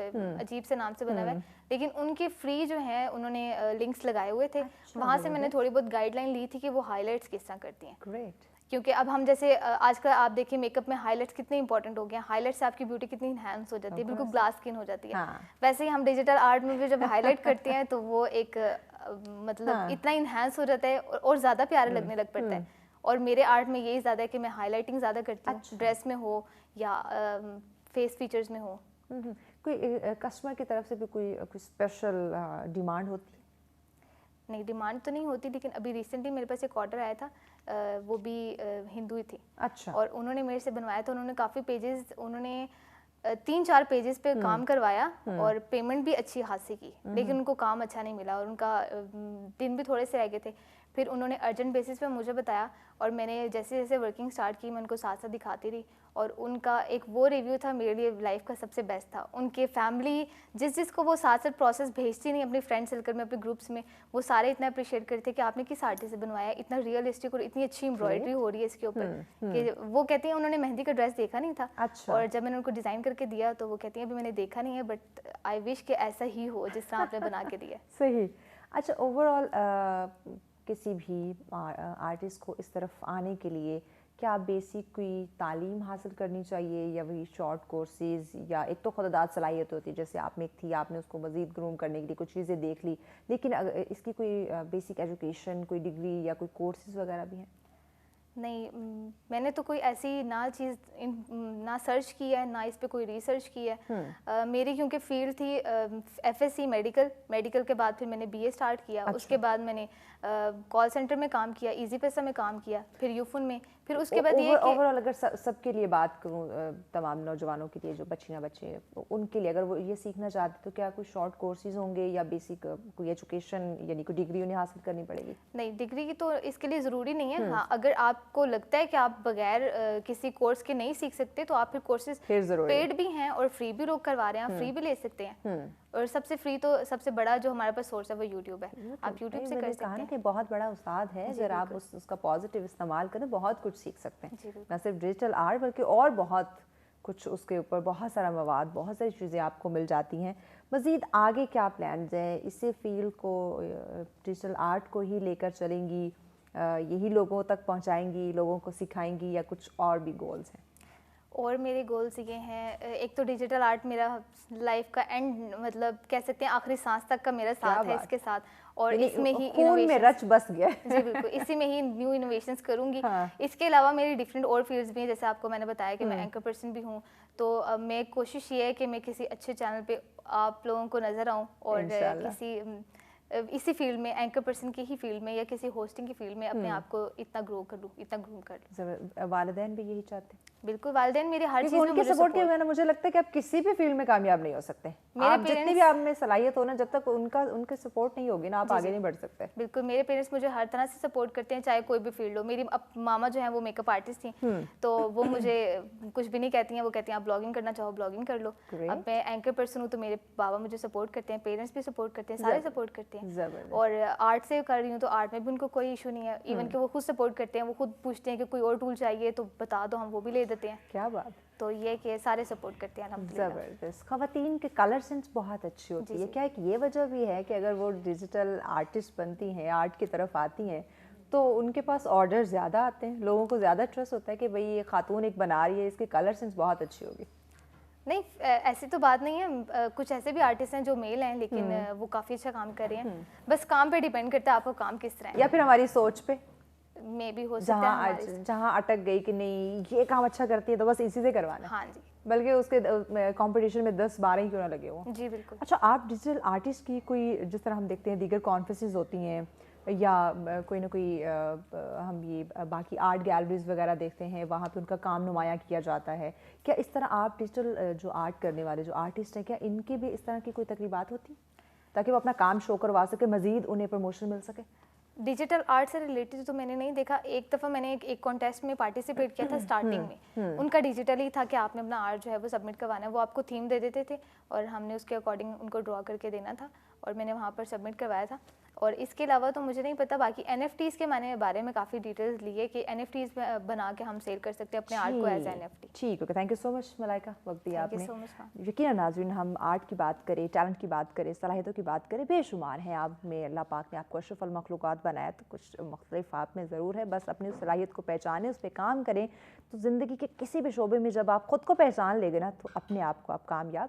عجیب سے نام سے بنا ہوا ہے, لیکن ان کے فری جو ہیں انہوں نے لنکس لگائے ہوئے تھے. وہاں سے میں نے تھوڑی بہت گائیڈ لائن لی تھی کہ وہ ہائی لائٹس کس طرح کرتی ہیں. گریٹ. کیونکہ اب ہم جیسے آج کل آپ دیکھیں میک اپ میں ہائی لائٹس کتنے امپورٹنٹ ہو گئے ہیں. ہائی لائٹ سے آپ کی بیوٹی کتنی انہینس ہو جاتی ہے, بالکل گلاس اسکن ہو جاتی ہے. ویسے ہی ہم ڈیجیٹل آرٹ میں بھی جب ہائی لائٹ کرتے ہیں تو وہ ایک مطلب اتنا انہینس ہو جاتا ہے اور زیادہ پیارا لگنے لگ پڑتا ہے. اور میرے آرٹ میں یہی زیادہ ہے کہ میں ہائی لائٹنگ زیادہ کرتی ہوں, ڈریس میں ہو یا فیس فیچرز میں ہو. کوئی کسٹمر کی طرف سے بھی کوئی اسپیشل ڈیمانڈ ہوتی ہے؟ نہیں, ڈیمانڈ تو نہیں ہوتی, لیکن ابھی ریسنٹلی میرے پاس ایک آرڈر آیا تھا, وہ بھی ہندو ہی تھی. اچھا. اور انہوں نے میرے سے بنوایا تھا, انہوں نے کافی پیجز, انہوں نے 3-4 پیجز پہ کام کروایا اور پیمنٹ بھی اچھی خاصی کی, لیکن ان کو کام اچھا نہیں ملا اور ان کا دن بھی تھوڑے سے رہ گئے تھے. پھر انہوں نے ارجنٹ بیسس پہ مجھے بتایا اور میں نے جیسے جیسے ورکنگ اسٹارٹ کی میں ان کو ساتھ ساتھ دکھاتی رہی, اور ان کا ایک وہ ریویو تھا میرے لیے لائف کا سب سے بیسٹ تھا. ان کے فیملی جس کو وہ ساتھ ساتھ پروسیس بھیجتی نہیں اپنے فرینڈ سرکل میں, اپنے گروپس میں, وہ سارے اتنا اپریشیٹ کرتے کہ آپ نے کس آرٹسٹ سے بنوایا, اتنا ریئلسٹک اور اتنی اچھی امبرائڈری ہو رہی ہے اس کے اوپر, کہ وہ کہتی ہیں انہوں نے مہندی کا ڈریس دیکھا نہیں تھا, اور جب میں نے ان کو ڈیزائن کر کے دیا تو وہ کہتی ہیں ابھی میں نے دیکھا نہیں ہے, بٹ آئی وش کہ ایسا ہی ہو جس طرح آپ نے بنا کے دیا. صحیح. اچھا, اوور آل کسی بھی آرٹسٹ کو اس طرف آنے کے لیے کیا بیسک کوئی تعلیم حاصل کرنی چاہیے, یا وہی شارٹ کورسز, یا ایک تو خود ذات صلاحیت ہوتی ہے جیسے آپ میں ایک تھی, آپ نے اس کو مزید گروم کرنے کے لیے کچھ چیزیں دیکھ لی, لیکن اس کی کوئی بیسک ایجوکیشن, کوئی ڈگری یا کوئی کورسز وغیرہ بھی ہیں؟ نہیں, میں نے تو کوئی ایسی نہ سرچ کی ہے, نہ اس پہ کوئی ریسرچ کی ہے. میری کیونکہ فیلڈ تھی ایف ایس سی میڈیکل کے بعد پھر میں نے بی اے اسٹارٹ کیا. اس کے بعد میں نے کال سینٹر میں کام کیا, ایزی پیسہ میں کام کیا, پھر یوفن میں, پھر اس کے بعد یہ اوور آل اگر سب کے لیے بات کروں, تمام نوجوانوں کے لیے جو بچے ان کے لیے اگر وہ یہ سیکھنا چاہتے تو کیا کوئی شارٹ کورسز ہوں گے, یا بیسک کوئی ایجوکیشن یعنی کوئی ڈگری انہیں حاصل کرنی پڑے گی؟ نہیں, ڈگری کی تو اس کے لیے ضروری نہیں ہے. ہاں, اگر آپ کو لگتا ہے کہ آپ بغیر کسی کورس کے نہیں سیکھ سکتے تو آپ پھر کورسز پیڈ بھی ہیں اور فری بھی لوگ کروا رہے ہیں, آپ فری بھی لے سکتے ہیں. اور سب سے فری تو سب سے بڑا جو ہمارے پاس سورس ہے وہ یوٹیوب ہے, آپ یوٹیوب سے کر سکتے ہیں. کہ بہت بڑا استاد ہے, اگر آپ اس کا پازیٹیو استعمال کریں بہت کچھ سیکھ سکتے ہیں, نہ صرف ڈیجیٹل آرٹ بلکہ اور بہت کچھ, اس کے اوپر بہت سارا مواد, بہت ساری چیزیں آپ کو مل جاتی ہیں. مزید آگے کیا پلانز ہیں؟ اسی فیلڈ کو, ڈیجیٹل آرٹ کو ہی لے کر چلیں گی, یہی لوگوں تک پہنچائیں گی, لوگوں کو سکھائیں گی, یا کچھ اور بھی گولز ہیں؟ اور میرے گولز یہ ہیں, ایک تو ڈیجیٹل آرٹ میرا لائف کا اینڈ, مطلب کہہ سکتے ہیں آخری سانس تک کا میرا ساتھ ہے اس کے ساتھ, اور اس میں ہی خون میں رچ بس گیا. جی بالکل, اسی میں ہی نیو انوویشنز کروں گی. اس کے علاوہ میری ڈفرینٹ اور فیلڈز بھی ہیں, جیسے آپ کو میں نے بتایا کہ میں اینکر پرسن بھی ہوں, تو میں کوشش یہ ہے کہ میں کسی اچھے چینل پہ آپ لوگوں کو نظر آؤں, اور کسی اسی فیلڈ میں, اینکر پرسن کی ہی فیلڈ میں یا کسی ہوسٹنگ کی فیلڈ میں اپنے آپ کو اتنا گرو کر لوں, اتنا گروم کر لوں. والدین بھی یہی چاہتے ہیں؟ بالکل, والدین میری ہر چیز میں ان کے سپورٹ کے بغیر مجھے لگتا ہے کہ آپ کسی بھی فیلڈ میں کامیاب نہیں ہو سکتے. آپ جتنی بھی آپ میں صلاحیت ہو نا, جب تک ان کے سپورٹ نہیں ہوگی نا, آپ آگے نہیں بڑھ سکتے. بالکل, میرے پیرنٹس مجھے ہر طرح سے سپورٹ کرتے ہیں, چاہے کوئی بھی فیلڈ ہو. میری ماما جو ہیں وہ میک اپ آرٹسٹ تھیں, تو وہ مجھے کچھ بھی نہیں کہتی ہیں, وہ کہتی ہیں آپ بلاگنگ کرنا چاہو بلاگنگ کر لو. اب میں اینکر پرسن ہوں تو میرے بابا مجھے سپورٹ کرتے ہیں, پیرنٹس بھی سپورٹ کرتے ہیں, سارے سپورٹ کرتے ہیں. اور آرٹ سے کر رہی ہوں تو آرٹ میں بھی ان کو کوئی ایشو نہیں ہے, ایون کہ وہ خود سپورٹ کرتے ہیں, وہ خود پوچھتے ہیں کہ کوئی اور ٹول چاہیے تو بتا دو, ہم وہ بھی لے دیتے ہیں. کیا بات. تو یہ کہ سارے سپورٹ کرتے ہیں الحمدللہ. زبردست. خواتین کے کلر سینس بہت اچھی ہوتی ہے, کیا ایک یہ وجہ بھی ہے کہ اگر وہ ڈیجیٹل آرٹسٹ بنتی ہیں, آرٹ کی طرف آتی ہیں, تو ان کے پاس آرڈر زیادہ آتے ہیں, لوگوں کو زیادہ ٹرسٹ ہوتا ہے کہ بھئی یہ خاتون ایک بنا رہی ہے, اس کی کلر سینس بہت اچھی ہوگی؟ نہیں, ایسی تو بات نہیں ہے. کچھ ایسے بھی آرٹسٹ ہیں جو میل ہیں لیکن وہ کافی اچھا کام کر رہے ہیں. بس کام پہ ڈیپینڈ کرتا ہے آپ کو کام کس طرح ہے, یا پھر ہماری سوچ پہ میں بھی ہو سکتا ہے, جہاں اٹک گئی کہ نہیں یہ کام اچھا کرتی ہے تو بس اسی سے کروانا. ہاں جی, بلکہ اس کے کمپٹیشن میں 10-12 ہی کیوں نہ لگے ہو. جی بالکل. اچھا, آپ ڈیجیٹل آرٹسٹ کی کوئی, جس طرح ہم دیکھتے ہیں دیگر کانفرنسز ہوتی ہیں, یا کوئی نہ کوئی ہم یہ باقی آرٹ گیلریز وغیرہ دیکھتے ہیں, وہاں پہ ان کا کام نمایاں کیا جاتا ہے, کیا اس طرح آپ ڈیجیٹل جو آرٹ کرنے والے جو آرٹسٹ ہیں, کیا ان کی بھی اس طرح کی کوئی تقریبات ہوتی ہیں تاکہ وہ اپنا کام شو کروا سکے, مزید انہیں پروموشن مل سکے؟ ڈیجیٹل آرٹ سے ریلیٹڈ تو میں نے نہیں دیکھا. ایک دفعہ میں نے ایک کانٹیسٹ میں پارٹیسپیٹ کیا تھا اسٹارٹنگ میں, ان کا ڈیجیٹل ہی تھا کہ آپ نے اپنا آرٹ جو ہے وہ سبمٹ کروانا ہے. وہ آپ کو تھیم دے دیتے تھے اور ہم نے اس کے اکارڈنگ ان کو ڈرا کر کے دینا تھا, اور میں نے وہاں پر سبمٹ کروایا تھا. اور اس کے علاوہ تو مجھے نہیں پتا. باقی این ایف ٹیز کے بارے میں کافی ڈیٹیلز لی ہے کہ این ایف ٹیز بنا کے ہم سیل کر سکتے ہیں اپنے آرٹ کو ایز این ایف ٹی. ٹھیک ہے, تھینک یو سو مچ ملائکہ, وقت دیا آپ نے. یقیناً ناظرین, ہم آرٹ کی بات کریں, ٹیلنٹ کی بات کریں, صلاحیتوں کی بات کریں, بے شمار ہیں. آپ میں اللہ پاک نے آپ کو اشرف المخلوقات بنایا, تو کچھ مختلف آپ میں ضرور ہے. بس اپنی اس صلاحیت کو پہچانیں, اس پہ کام کریں, تو زندگی کے کسی بھی شعبے میں جب آپ خود کو پہچان لیں گے نا, تو اپنے آپ کو آپ کامیاب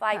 5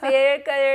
fair color,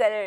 color.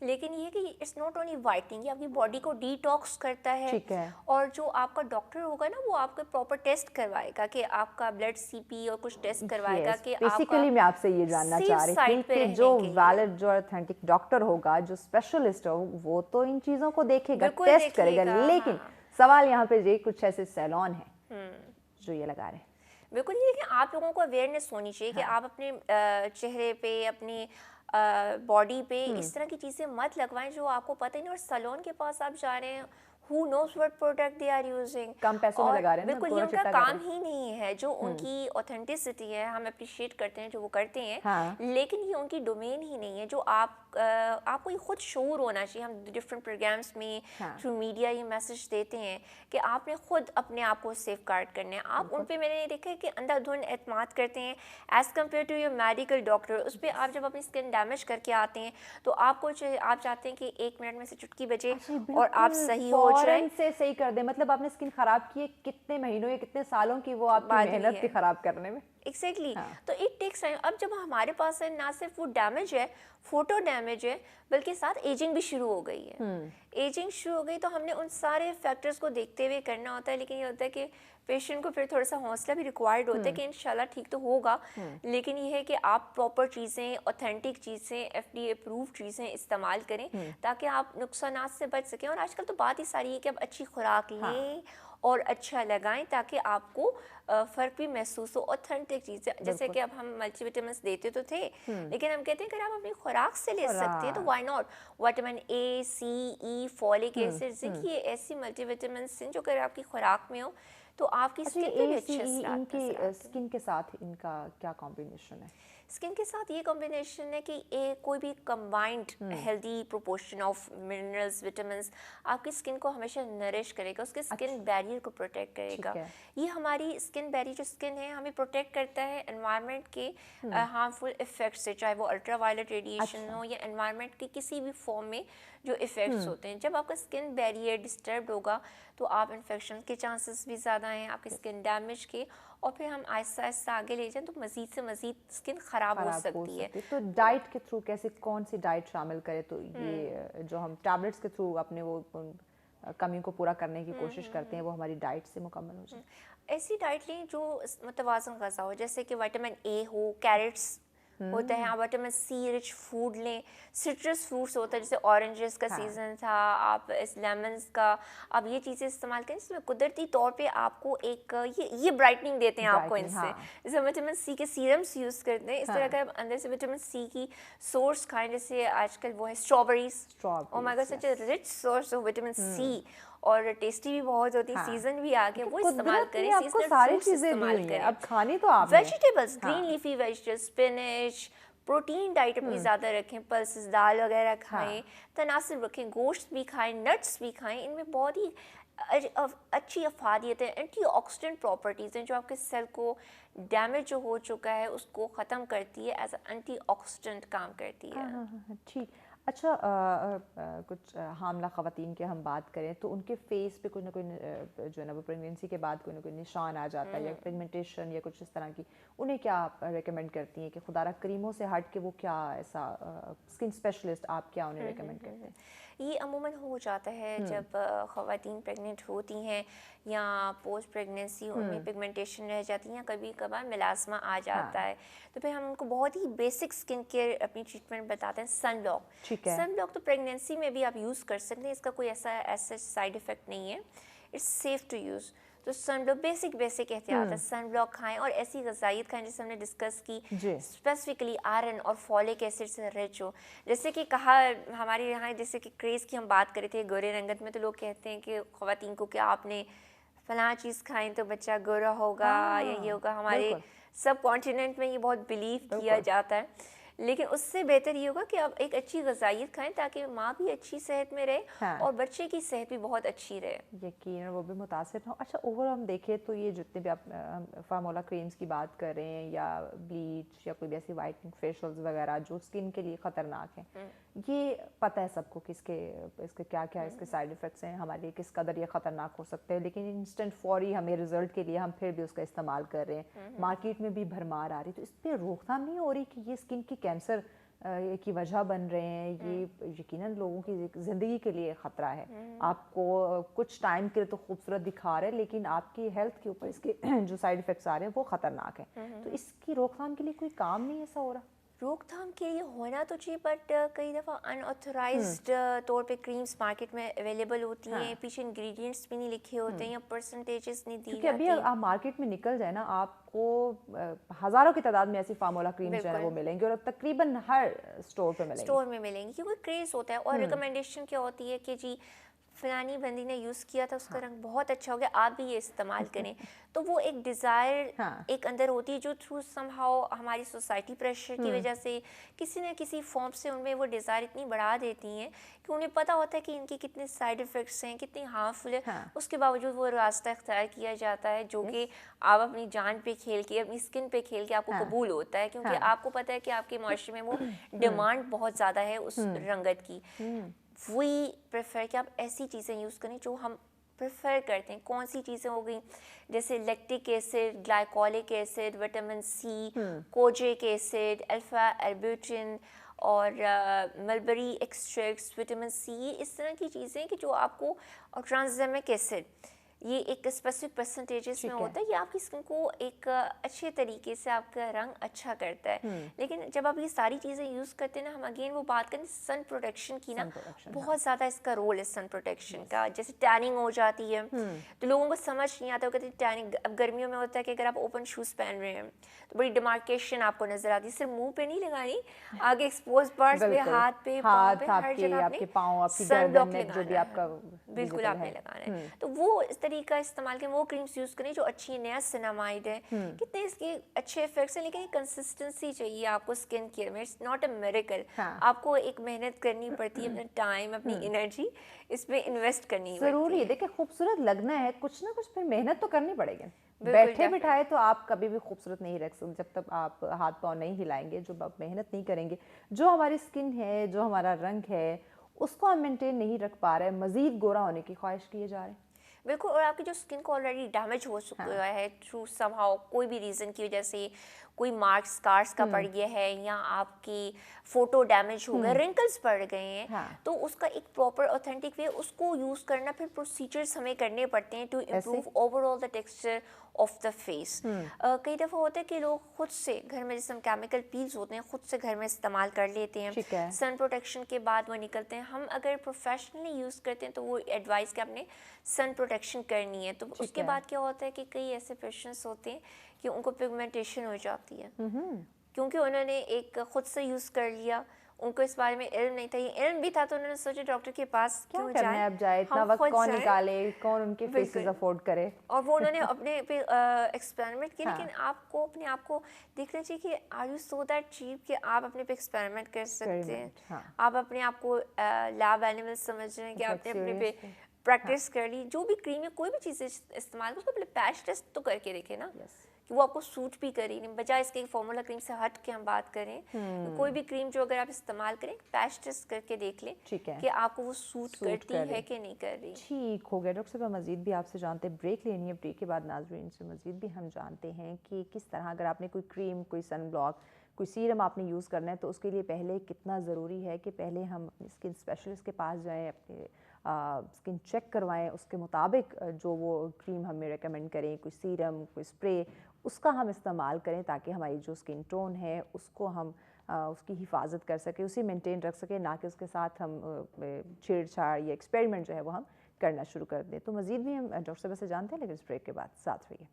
لیکن یہ کہ اٹس ناٹ اونلی وائٹنگ، یہ آپ کی باڈی کو ڈیٹاکس کرتا ہے، اور جو آپ کا ڈاکٹر ہوگا نا وہ آپ کو پراپر ٹیسٹ کروائے گا کہ آپ کا بلڈ سی پی اور کچھ ٹیسٹ کروائے گا کہ بیسیکلی میں آپ سے یہ جاننا چاہ رہی تھی کہ جو ویلڈ جو اوتھینٹک ڈاکٹر ہوگا، جو اسپیشلسٹ ہو، وہ تو ان چیزوں کو دیکھے گا، ٹیسٹ کرے گا، لیکن سوال یہاں پہ یہ کچھ ایسے سیلون ہیں جو یہ لگا رہے ہیں. بالکل یہ کہ آپ لوگوں کو اویئرنیس ہونی چاہیے کہ آپ اپنے چہرے پہ، اپنی باڈی پہ اس طرح کی چیزیں مت لگوائیں جو آپ کو پتہ ہی نہیں، اور سیلون کے پاس آپ جا رہے ہیں، who knows what product they are using، کم پیسوں میں لگا رہے ہیں. بالکل یہ ان کا کام ہی نہیں ہے. جو ان کی اوتھینٹسٹی ہے ہم اپریشیٹ کرتے ہیں جو وہ کرتے ہیں، لیکن یہ ان کی ڈومین ہی نہیں ہے. جو آپ کو یہ خود شعور ہونا چاہیے. ہم ڈفرینٹ پروگرامس میں تھرو میڈیا یہ میسج دیتے ہیں کہ آپ نے خود اپنے آپ کو سیف گارڈ کرنا ہے. آپ ان پہ میں نے دیکھا ہے کہ اندھا دھند اعتماد کرتے ہیں as compare to your medical doctor. اس پہ آپ جب اپنی اسکن ڈیمیج کر کے آتے ہیں تو آپ چاہتے ہیں کہ 1 منٹ میں سے چٹکی بجے اور آپ صحیح ہو جائیں، سے صحیح کر دیں. مطلب آپ نے اسکن خراب کی ہے کتنے مہینوں یا کتنے سالوں کی، وہ آپ کی محنت تھی خراب کرنے میں. ایگزیکٹلی. تو اٹ ٹیکس ٹائم. اب جب ہمارے پاس ہے نہ صرف وہ ڈیمیج ہے، فوٹو ڈیمیج ہے، بلکہ ساتھ ایجنگ بھی شروع ہو گئی ہے. ایجنگ شروع ہو گئی تو ہم نے ان سارے فیکٹرز کو دیکھتے ہوئے کرنا ہوتا ہے. لیکن یہ ہوتا ہے کہ پیشنٹ کو پھر تھوڑا سا حوصلہ بھی ریکوائرڈ ہوتا ہے کہ انشاءاللہ ٹھیک تو ہوگا، لیکن یہ ہے کہ آپ پراپر چیزیں، اوتھینٹک چیزیں، FDA اپرووڈ چیزیں استعمال کریں تاکہ آپ نقصانات سے بچ سکیں. اور آج کل تو بات ہی ساری ہے کہ آپ اچھی خوراک لیں اور اچھا لگائیں تاکہ آپ کو فرق بھی محسوس ہو. اوتھینٹک چیزیں جیسے کہ اب ہم ملٹی وٹامنس دیتے تو تھے، لیکن ہم کہتے ہیں اگر آپ اپنی خوراک سے لے سکتے ہیں تو why not. Vitamin A, C, E، folic acid, zinc, یہ ایسی ملٹی وٹامنس ہیں جو اگر آپ کی خوراک میں ہو تو آپ کی اسکن پہ بھی اچھے اثرات نظر آتے ہیں. اسکن کے ساتھ ان کا کیا کمبینیشن ہے؟ اسکن کے ساتھ یہ کمبینیشن ہے کہ کوئی بھی combined healthy proportion of minerals, vitamins آپ کی اسکن کو ہمیشہ نرش کرے گا، اس کے اسکن بیریئر کو پروٹیکٹ کرے گا. یہ ہماری اسکن بیریئر جو اسکن ہے ہمیں پروٹیکٹ کرتا ہے انوائرمنٹ کے ہارمفل افیکٹ سے، چاہے وہ الٹرا وائلٹ ریڈیشن ہو یا انوائرمنٹ کے کسی بھی فارم میں جو افیکٹس ہوتے ہیں. جب آپ کا اسکن بیریئر ڈسٹربڈ ہوگا تو آپ انفیکشن کے چانسز بھی زیادہ ہیں، آپ کی اسکن ڈیمیج کے، اور پھر ہم آہستہ آہستہ آگے لے جائیں تو مزید سے مزید اسکن خراب ہو سکتی ہے. تو ڈائٹ کے تھرو کیسے، کون سی ڈائٹ شامل کرے تو یہ جو ہم ٹیبلٹس کے تھرو اپنے وہ کمی کو پورا کرنے کی کوشش کرتے ہیں وہ ہماری ڈائٹ سے مکمل ہو جائے؟ ایسی ڈائٹ لیں جو متوازن غذا ہو، جیسے کہ وٹامن A ہو، کیرٹس ہوتا ہے، آپ وٹامن C رچ فوڈ لیں. سٹرس فروٹس ہوتا ہے جیسے اورنجز کا سیزن تھا، آپ لیمنز کا آپ یہ چیزیں استعمال کریں جس میں قدرتی طور پہ آپ کو ایک یہ برائٹننگ دیتے ہیں آپ کو. ان سے جیسے وٹامن C کے سیرمس یوز کرتے ہیں، اس طرح کا اندر سے وٹامن C کی سورس کھائیں. جیسے آج کل وہ ہے strawberries, oh my God, such a rich source of vitamin C، اور ٹیسٹی بھی بہت ہوتی ہے. سیزن بھی آ گیا، وہ استعمال کریں. سیزنل فروٹس استعمال کریں. اب کھانی تو آپ vegetables, green leafy vegetables, spinach, protein diet اپنی زیادہ رکھیں، پلسز، دال وغیرہ کھائیں، تناسب رکھیں، گوشت بھی کھائیں، نٹس بھی کھائیں. ان میں بہت ہی اچھی افادیت ہے، اینٹی آکسیڈنٹ پراپرٹیز ہیں جو آپ کے سیل کو ڈیمیج جو ہو چکا ہے اس کو ختم کرتی ہے، ایز اے اینٹی آکسیڈنٹ کام کرتی ہے. ٹھیک. اچھا، کچھ حاملہ خواتین کے ہم بات کریں تو ان کے فیس پہ کوئی نہ کوئی جو ہے نا وہ پریگنینسی کے بعد کوئی نہ کوئی نشان آ جاتا ہے یا پگمنٹیشن یا کچھ اس طرح کی، انہیں کیا آپ ریکمینڈ کرتی ہیں کہ خدا را کریموں سے ہٹ کے وہ کیا ایسا اسکن اسپیشلسٹ آپ کیا انہیں ریکمینڈ کرتے ہیں؟ یہ عموماً ہو جاتا ہے جب خواتین پریگننٹ ہوتی ہیں یا پوسٹ پریگننسی ان میں پگمنٹیشن رہ جاتی ہے یا کبھی کبھار میلاسما آ جاتا ہے، تو پھر ہم ان کو بہت ہی بیسک اسکن کیئر اپنی ٹریٹمنٹ بتاتے ہیں. سن بلاک. سن بلاک تو پریگننسی میں بھی آپ یوز کر سکتے ہیں، اس کا کوئی ایسا سائڈ افیکٹ نہیں ہے، اٹس سیف ٹو یوز. تو سن بلاک بیسک احتیاط ہے، سن بلاک کھائیں اور ایسی غذائیت کھائیں جیسے ہم نے ڈسکس کی، اسپیسیفکلی آئرن اور فولک ایسڈ سے رچ ہو. جیسے کہ کہا ہمارے یہاں، جیسے کہ کریز کی ہم بات کرے تھے گورے رنگت میں، تو لوگ کہتے ہیں کہ خواتین کو کہ آپ نے فلاں چیز کھائیں تو بچہ گورا ہوگا یا یہ ہوگا. ہمارے سب کانٹیننٹ میں یہ بہت بلیو کیا جاتا ہے، لیکن اس سے بہتر یہ ہوگا کہ آپ ایک اچھی غذائیت کھائیں تاکہ ماں بھی اچھی صحت میں رہے اور بچے کی صحت بھی بہت اچھی رہے. یقیناً وہ بھی متاثر ہوں. اچھا، اوور ہم دیکھیں تو یہ جتنے بھی آپ فارمولا کریمز کی بات کر رہے ہیں یا بلیچ یا کوئی بھی ایسی وائٹنگ فیشلز وغیرہ جو اسکن کے لیے خطرناک ہیں، یہ پتہ ہے سب کو کہ اس کے کیا کیا اس کے سائڈ افیکٹس ہیں، ہمارے لیے کس قدر یہ خطرناک ہو سکتے ہیں، لیکن انسٹنٹ فوری ہمیں رزلٹ کے لیے ہم پھر بھی اس کا استعمال کر رہے ہیں. مارکیٹ میں بھی بھرمار آ رہی، تو اس پہ روک تھام نہیں ہو رہی کہ یہ اسکن کی کینسر کی وجہ بن رہے ہیں، یہ یقیناً لوگوں کی زندگی کے لیے خطرہ ہے. آپ کو کچھ ٹائم کے لیے تو خوبصورت دکھا رہے ہیں لیکن آپ کی ہیلتھ کے اوپر اس کے جو سائیڈ افیکٹس آ رہے ہیں وہ خطرناک ہیں. تو اس کی روک تھام کے لیے کوئی کام نہیں ایسا ہو رہا؟ روک تھام کے لیے ہونا تو چاہیے، بٹ کئی دفعہ ان آتھورائزڈ طور پہ کریمس مارکیٹ میں اویلیبل ہوتی ہیں، پیچھے انگریڈینٹس بھی نہیں لکھے ہوتے ہیں یا پرسنٹیجز نہیں دی جاتی. ابھی آپ مارکیٹ میں نکل جائے نا، آپ کو ہزاروں کی تعداد میں ایسی فارمولا کریمز جو ہے وہ ملیں گی اور تقریباً ہر اسٹور پہ ملیں گی کیونکہ کریز ہوتا ہے. اور ریکمنڈیشن کیا ہوتی ہے کہ جی فلانی بندی نے یوز کیا تھا، اس کا رنگ بہت اچھا ہو گیا، آپ بھی یہ استعمال کریں. تو وہ ایک ڈیزائر ایک اندر ہوتی ہے جو تھرو سم ہاؤ ہماری سوسائٹی پریشر کی وجہ سے کسی نہ کسی فارم سے ان میں وہ ڈیزائر اتنی بڑھا دیتی ہیں کہ انہیں پتہ ہوتا ہے کہ ان کے کتنے سائیڈ افیکٹس ہیں، کتنی ہارمفل ہے، اس کے باوجود وہ راستہ اختیار کیا جاتا ہے جو کہ آپ اپنی جان پہ کھیل کے، اپنی اسکن پہ کھیل کے آپ کو قبول ہوتا ہے، کیونکہ آپ کو پتہ ہے کہ آپ کے معاشرے میں وہ ڈیمانڈ بہت زیادہ ہے اس رنگت کی. وی پریفر کہ آپ ایسی چیزیں یوز کریں جو ہم پریفر کرتے ہیں. کون سی چیزیں ہو گئیں جیسے lactic acid, glycolic acid, vitamin C, kojic acid, alpha arbutin اور ملبری ایکسٹریکٹس، وٹامن سی، اس طرح کی چیزیں کہ جو آپ کو، اور ٹرانزیمک ایسڈ، یہ ایک اسپیسیفک پرسنٹیجز میں ہوتا ہے. یہ آپ کی اسکن کو ایک اچھے طریقے سے آپ کا رنگ اچھا کرتا ہے. لیکن جب آپ یہ ساری چیزیں یوز کرتے ہیں نا، ہم اگین وہ بات کریں سن پروٹیکشن کی نا، بہت زیادہ اس کا رول ہے سن پروٹیکشن کا. جیسے ٹیننگ ہو جاتی ہے تو لوگوں کو سمجھ نہیں آتا، وہ کہتے ہیں ٹیننگ. اب گرمیوں میں ہوتا ہے کہ اگر آپ اوپن شوز پہن رہے ہیں تو بڑی ڈیمارکیشن آپ کو نظر آتی ہے. صرف منہ پہ نہیں لگانی، آگے ایکسپوز پارٹس پہ، ہاتھ پہ، پاؤں پہ، ہر جگہ آپ نے سن بلاک لگانا ہے. بالکل آپ نے لگانا ہے. تو وہ طریقہ استعمال کریں، وہ کریمس یوز کریں جو اچھی ہے. نیا سینامائڈ ہے، کتنے اس کے اچھے افیکٹس ہیں، لیکن کنسسٹنسی چاہیے آپ کو اسکن کیئر میں. It's not a miracle. آپ کو ایک محنت کرنی پڑتی ہے، اپنا ٹائم، اپنی انرجی اس میں انویسٹ کرنی پڑتی ہے. ضروری ہے. دیکھیں خوبصورت لگنا ہے، کچھ نہ کچھ پھر محنت تو کرنی پڑے گی. بیٹھے بٹھائے تو آپ کبھی بھی خوبصورت نہیں رکھ سکتے جب تک آپ ہاتھ پاؤں نہیں ہلائیں گے. جو آپ محنت نہیں کریں گے، جو ہماری اسکن ہے، جو ہمارا رنگ ہے، اس کو ہم مینٹین نہیں رکھ پا رہے، مزید گورا ہونے کی خواہش کیے جا رہے ہیں. بالکل. اور آپ کی جو اسکن کو آلریڈی ڈیمیج ہو چکا ہے تھرو سم ہاؤ، کوئی بھی ریزن کی وجہ سے، کوئی مارکس اسکارس کا پڑ گیا ہے، یا آپ کی فوٹو ڈیمیج ہو گئے، رنکلس پڑ گئے ہیں، تو اس کا ایک پراپر اوتھینٹک وے اس کو یوز کرنا، پھر پروسیجرس ہمیں کرنے پڑتے ہیں to improve overall the texture of the face. کئی دفعہ ہوتا ہے کہ لوگ خود سے گھر میں، جیسے کیمیکل پیلز ہوتے ہیں، خود سے گھر میں استعمال کر لیتے ہیں. سن پروٹیکشن کے بعد وہ نکلتے ہیں. ہم اگر پروفیشنلی یوز کرتے ہیں تو وہ ایڈوائز کہ آپ نے سن پروٹیکشن کرنی ہے. تو اس کے بعد کیا ہوتا ہے کہ کئی ایسے پیشنٹس ہوتے ہیں کہ ان کو پگمنٹیشن ہو جاتی ہے، کیونکہ انہوں نے ایک خود سے یوز کر لیا. ان کو اس بارے میں علم نہیں تھا. یہ علم بھی تھا تو انہوں نے سوچا ڈاکٹر کے پاس کیوں جائیں، اب جائے اتنا وقت کون نکالے، کون ان کے فیسز افورڈ کرے. اور وہ انہوں نے اپنے پہ ایکسپیریمنٹ کیا. لیکن آپ کو اپنے آپ کو دیکھنا چاہیے کہ are you so that cheap کہ آپ اپنے پہ ایکسپیریمنٹ کر سکتے ہیں. آپ اپنے آپ کو لیب اینیمل سمجھ رہے ہیں کہ آپ نے اپنے پہ پریکٹس کر لی. جو بھی کریم ہے، کوئی بھی چیز استعمال کرو، اس کو پہلے پیچ ٹیسٹ تو کر کے دیکھیں نا کہ وہ آپ کو سوٹ بھی کرے. بجائے اس کے فارمولا کریم سے ہٹ کے ہم بات کریں، کوئی بھی کریم جو اگر آپ استعمال کریں، پیچ ٹیسٹ کر کے دیکھ لیں کہ آپ کو وہ سوٹ کرتی ہے کہ نہیں کر رہی. ٹھیک ہو گیا. ڈاکٹر صاحب مزید بھی آپ سے جانتے ہیں، بریک لینی ہے. بریک کے بعد ناظرین سے مزید بھی ہم جانتے ہیں کہ کس طرح اگر آپ نے کوئی کریم، کوئی سن بلاک، کوئی سیرم آپ نے یوز کرنا ہے تو اس کے لیے پہلے کتنا ضروری ہے کہ پہلے ہم اپنی اسکن اسپیشلسٹ کے پاس جائیں، اپنے اسکن چیک کروائیں، اس کے مطابق جو وہ کریم ہمیں ریکمینڈ کریں، کوئی سیرم، کوئی اسپرے، اس کا ہم استعمال کریں تاکہ ہماری جو اسکن ٹون ہے اس کو ہم اس کی حفاظت کر سکیں، اسی مینٹین رکھ سکیں، نہ کہ اس کے ساتھ ہم چھیڑ چھاڑ یا ایکسپیریمنٹ جو ہے وہ ہم کرنا شروع کر دیں. تو مزید بھی ہم ڈاکٹر صاحب سے جانتے ہیں، لیکن اس بریک کے بعد ساتھ رہیے.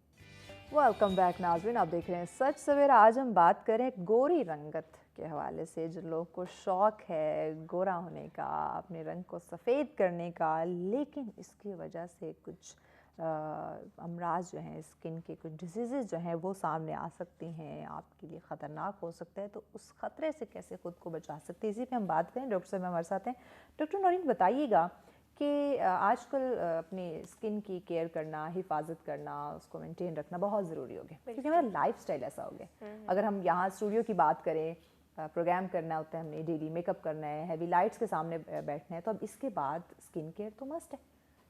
ویلکم بیک ناظرین، آپ دیکھ رہے ہیں سچ سویرا. آج ہم بات کریں گوری رنگت کے حوالے سے. جن لوگوں کو شوق ہے گورا ہونے کا، اپنے رنگ کو سفید کرنے کا، لیکن اس کی وجہ سے کچھ امراض جو ہیں، اسکن کے کچھ ڈیزیزز جو ہیں وہ سامنے آ سکتی ہیں، آپ کے لیے خطرناک ہو سکتا ہے. تو اس خطرے سے کیسے خود کو بچا سکتے ہیں، اسی پہ ہم بات کریں. ڈاکٹر صاحب ہمارے ساتھ ہیں. ڈاکٹر نورین، بتائیے گا کہ آج کل اپنی اسکن کی کیئر کرنا، حفاظت کرنا، اس کو مینٹین رکھنا بہت ضروری ہو گیا، کیونکہ ہمارا لائف اسٹائل ایسا ہو گیا. اگر ہم یہاں اسٹوڈیو کی بات کریں، پروگرام کرنا ہوتا ہے، ہم نے ڈیلی میک اپ کرنا ہے، ہیوی لائٹس کے سامنے بیٹھنا ہے، تو اب اس کے بعد اسکن کیئر تو مسٹ ہے.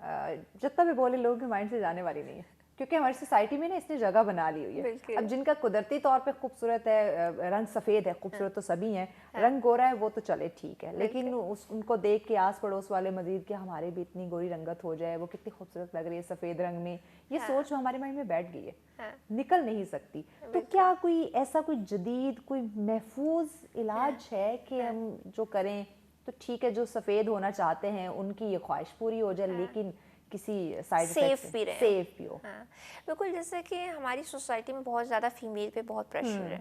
جتنا بھی بولے لوگوں کے مائنڈ سے جانے والی نہیں ہے، کیونکہ ہماری سوسائٹی میں نا اس نے جگہ بنا لی ہوئی ہے. اب جن کا قدرتی طور پہ خوبصورت ہے، رنگ سفید ہے، خوبصورت تو سبھی ہیں، رنگ گورا ہے وہ تو چلے ٹھیک ہے، لیکن ان کو دیکھ کے آس پڑوس والے مزید کہ ہمارے بھی اتنی گوری رنگت ہو جائے، وہ کتنی خوبصورت لگ رہی ہے سفید رنگ میں، یہ سوچ ہمارے مائنڈ میں بیٹھ گئی ہے، نکل نہیں سکتی. تو کیا کوئی ایسا کوئی جدید کوئی محفوظ علاج ہے کہ ہم جو کریں تو ٹھیک ہے، جو سفید ہونا چاہتے ہیں ان کی یہ خواہش پوری ہو جائے لیکن کسی سائڈ سیف بھی رہے، سیف بھی ہو؟ بالکل. جیسے کہ ہماری سوسائٹی میں بہت زیادہ فیمیل پہ بہت پریشر ہے.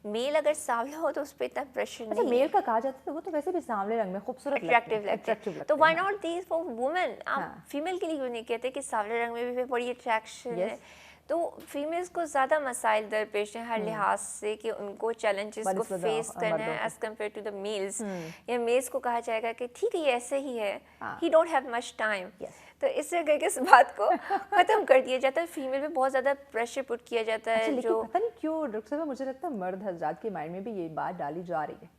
میل اگر سانولا ہو تو اس پہ اتنا پریشر نہیں. میل کا کہا جاتا ہے وہ تو ویسے بھی سانولے رنگ میں خوبصورت اٹریکٹیو لگتے ہیں، تو why not these for women. آپ فیمیل کے لیے کیوں نہیں کہتے کہ سانولے رنگ میں بھی بڑی اٹریکشن ہے؟ تو فیمیلز کو زیادہ مسائل درپیش ہیں ہر لحاظ سے کہ ان کو چیلنجز کو فیس کرنا ہے as compare to the males. یا میلز کو کہا جائے گا کہ ٹھیک ہے یہ ایسے ہی ہے، he don't have much time. تو اس سے کر کے اس بات کو ختم کر دیا جاتا ہے. فیمیل پہ بہت زیادہ پریشر پٹ کیا جاتا ہے. جو پتہ نہیں کیوں ڈاکٹر صاحب مجھے لگتا ہے مرد حضرات کے مائنڈ میں بھی یہ بات ڈالی جا رہی ہے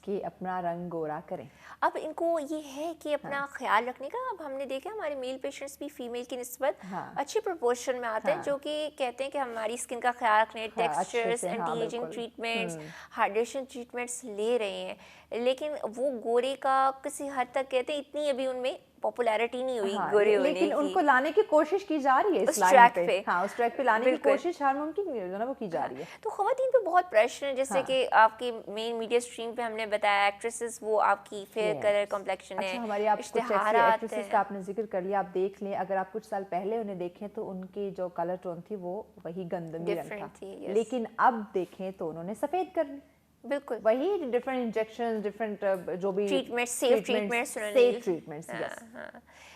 کہ اپنا رنگ گورا کریں. اب ان کو یہ ہے کہ اپنا خیال رکھنے کا. اب ہم نے دیکھا ہمارے میل پیشنٹس بھی فیمیل کی نسبت اچھی پرپورشن میں آتے ہیں جو کہ کہتے ہیں کہ ہماری اسکن کا خیال رکھنے، textures, anti ageing treatments, hydration treatments لے رہے ہیں. لیکن وہ گورے کا کسی حد تک کہتے ہیں اتنی ابھی ان میں پاپولیرٹی نہیں ہوئی گورے ہونے کی، لیکن ان کو لانے کی کوشش کی جا رہی ہے اس ٹریک پہ. اس ٹریک پہ لانے کی کوشش ہر ممکن جو ہے وہ کی جا رہی ہے. تو خواتین پہ بہت پریشر ہے. جیسے کہ آپ کی مین میڈیا اسٹریم پہ ہم نے بتایا ایکٹریسز وہ آپ کی فیئر کلر کمپلیکشن ہے. ہماری آپ کچھ ایکٹریسز کا آپ نے ذکر کر لیا، آپ دیکھ لیں اگر آپ کچھ سال پہلے انہیں دیکھیں تو ان کی جو کلر ٹون تھی وہ وہی گندمی رنگ تھا، لیکن اب دیکھیں تو انہوں نے سفید کر لی. بالکل وہی ڈفرینٹ انجیکشن، ڈفرینٹ جو بھی ٹریٹمنٹ، سیف ٹریٹمنٹس.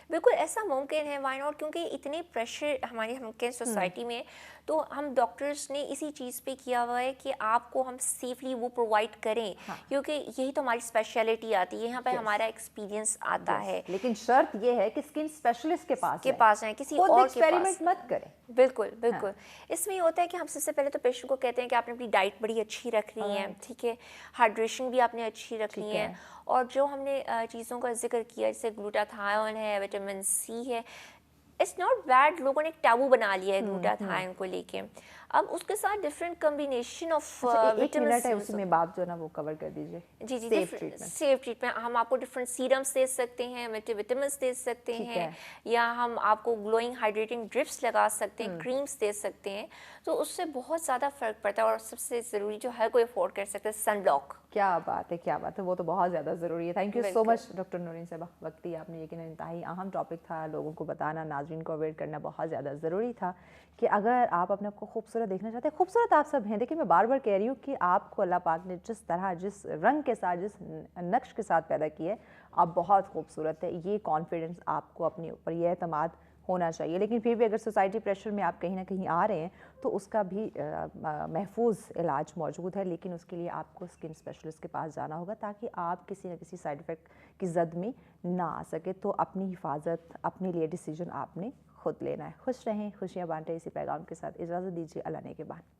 بالکل ایسا ممکن ہے. Why not? کیونکہ اتنے پریشر ہماری ہم سوسائٹی میں، تو ہم ڈاکٹرس نے اسی چیز پہ کیا ہوا ہے کہ آپ کو ہم سیفلی وہ پرووائڈ کریں، کیونکہ یہی تو ہماری اسپیشلٹی آتی ہے، یہاں پہ ہمارا ایکسپیرینس آتا ہے. لیکن شرط یہ ہے کہ اسکن اسپیشلسٹ کے پاس ہیں، کسی اور کے پاس ایکسپیریمنٹ مت کریں. بالکل بالکل. اس میں یہ ہوتا ہے کہ ہم سب سے پہلے تو پیشنٹ کو کہتے ہیں کہ آپ نے اپنی ڈائٹ بڑی اچھی رکھنی ہے، ٹھیک ہے، ہائیڈریشن بھی آپ نے اچھی رکھنی ہے، اور جو ہم نے چیزوں کا ذکر کیا جیسے گلوٹاتھائون ہے، وٹامن سی ہے. It's not bad. لوگوں نے ایک ٹیبو بنا لیا ہے گلوٹاتھائون کو لے کے. اب اس کے ساتھ ڈفرینٹ کمبینیشن آف وٹامنس ہے، اس میں بات جو ہے نا وہ کور کر دیجیے. جی سیف ٹریٹمنٹ. ہم آپ کو ڈفرینٹ سیرمس دے سکتے ہیں، ملٹی وٹامنس دے سکتے ہیں، یا ہم آپ کو گلوئنگ ہائیڈریٹنگ ڈرپس لگا سکتے ہیں، کریمس دے سکتے ہیں. تو اس سے بہت زیادہ فرق پڑتا ہے. اور سب سے ضروری جو ہر کوئی افورڈ کر سکتا ہے، سن بلاک. کیا بات ہے، کیا بات ہے، وہ تو بہت زیادہ ضروری ہے. Thank you so much doctor Noreen صاحبہ. وقت دیا آپ نے، یقیناً انتہائی اہم ٹاپک تھا، لوگوں کو بتانا، ناظرین کو اویئر کرنا بہت زیادہ ضروری تھا کہ اگر آپ اپنے آپ کو خوبصورت دیکھنا چاہتے ہیں، خوبصورت آپ سب ہیں. دیکھیں میں بار بار کہہ رہی ہوں کہ آپ کو اللہ پاک نے جس طرح، جس رنگ کے ساتھ، جس نقش کے ساتھ پیدا کیا ہے، آپ بہت خوبصورت ہے. یہ کانفیڈنس آپ کو اپنے اوپر، یہ اعتماد ہونا چاہیے. لیکن پھر بھی اگر سوسائٹی پریشر میں آپ کہیں نہ کہیں آ رہے ہیں تو اس کا بھی محفوظ علاج موجود ہے، لیکن اس کے لیے آپ کو اسکن اسپیشلسٹ کے پاس جانا ہوگا تاکہ آپ کسی نہ کسی سائیڈ افیکٹ کی زد میں نہ آ سکے. تو اپنی حفاظت، اپنے لیے ڈیسیجن آپ نے خود لینا ہے. خوش رہیں، خوشیاں بانٹیں. اسی پیغام کے ساتھ اجازت دیجیے. اللہ نے کے بعد.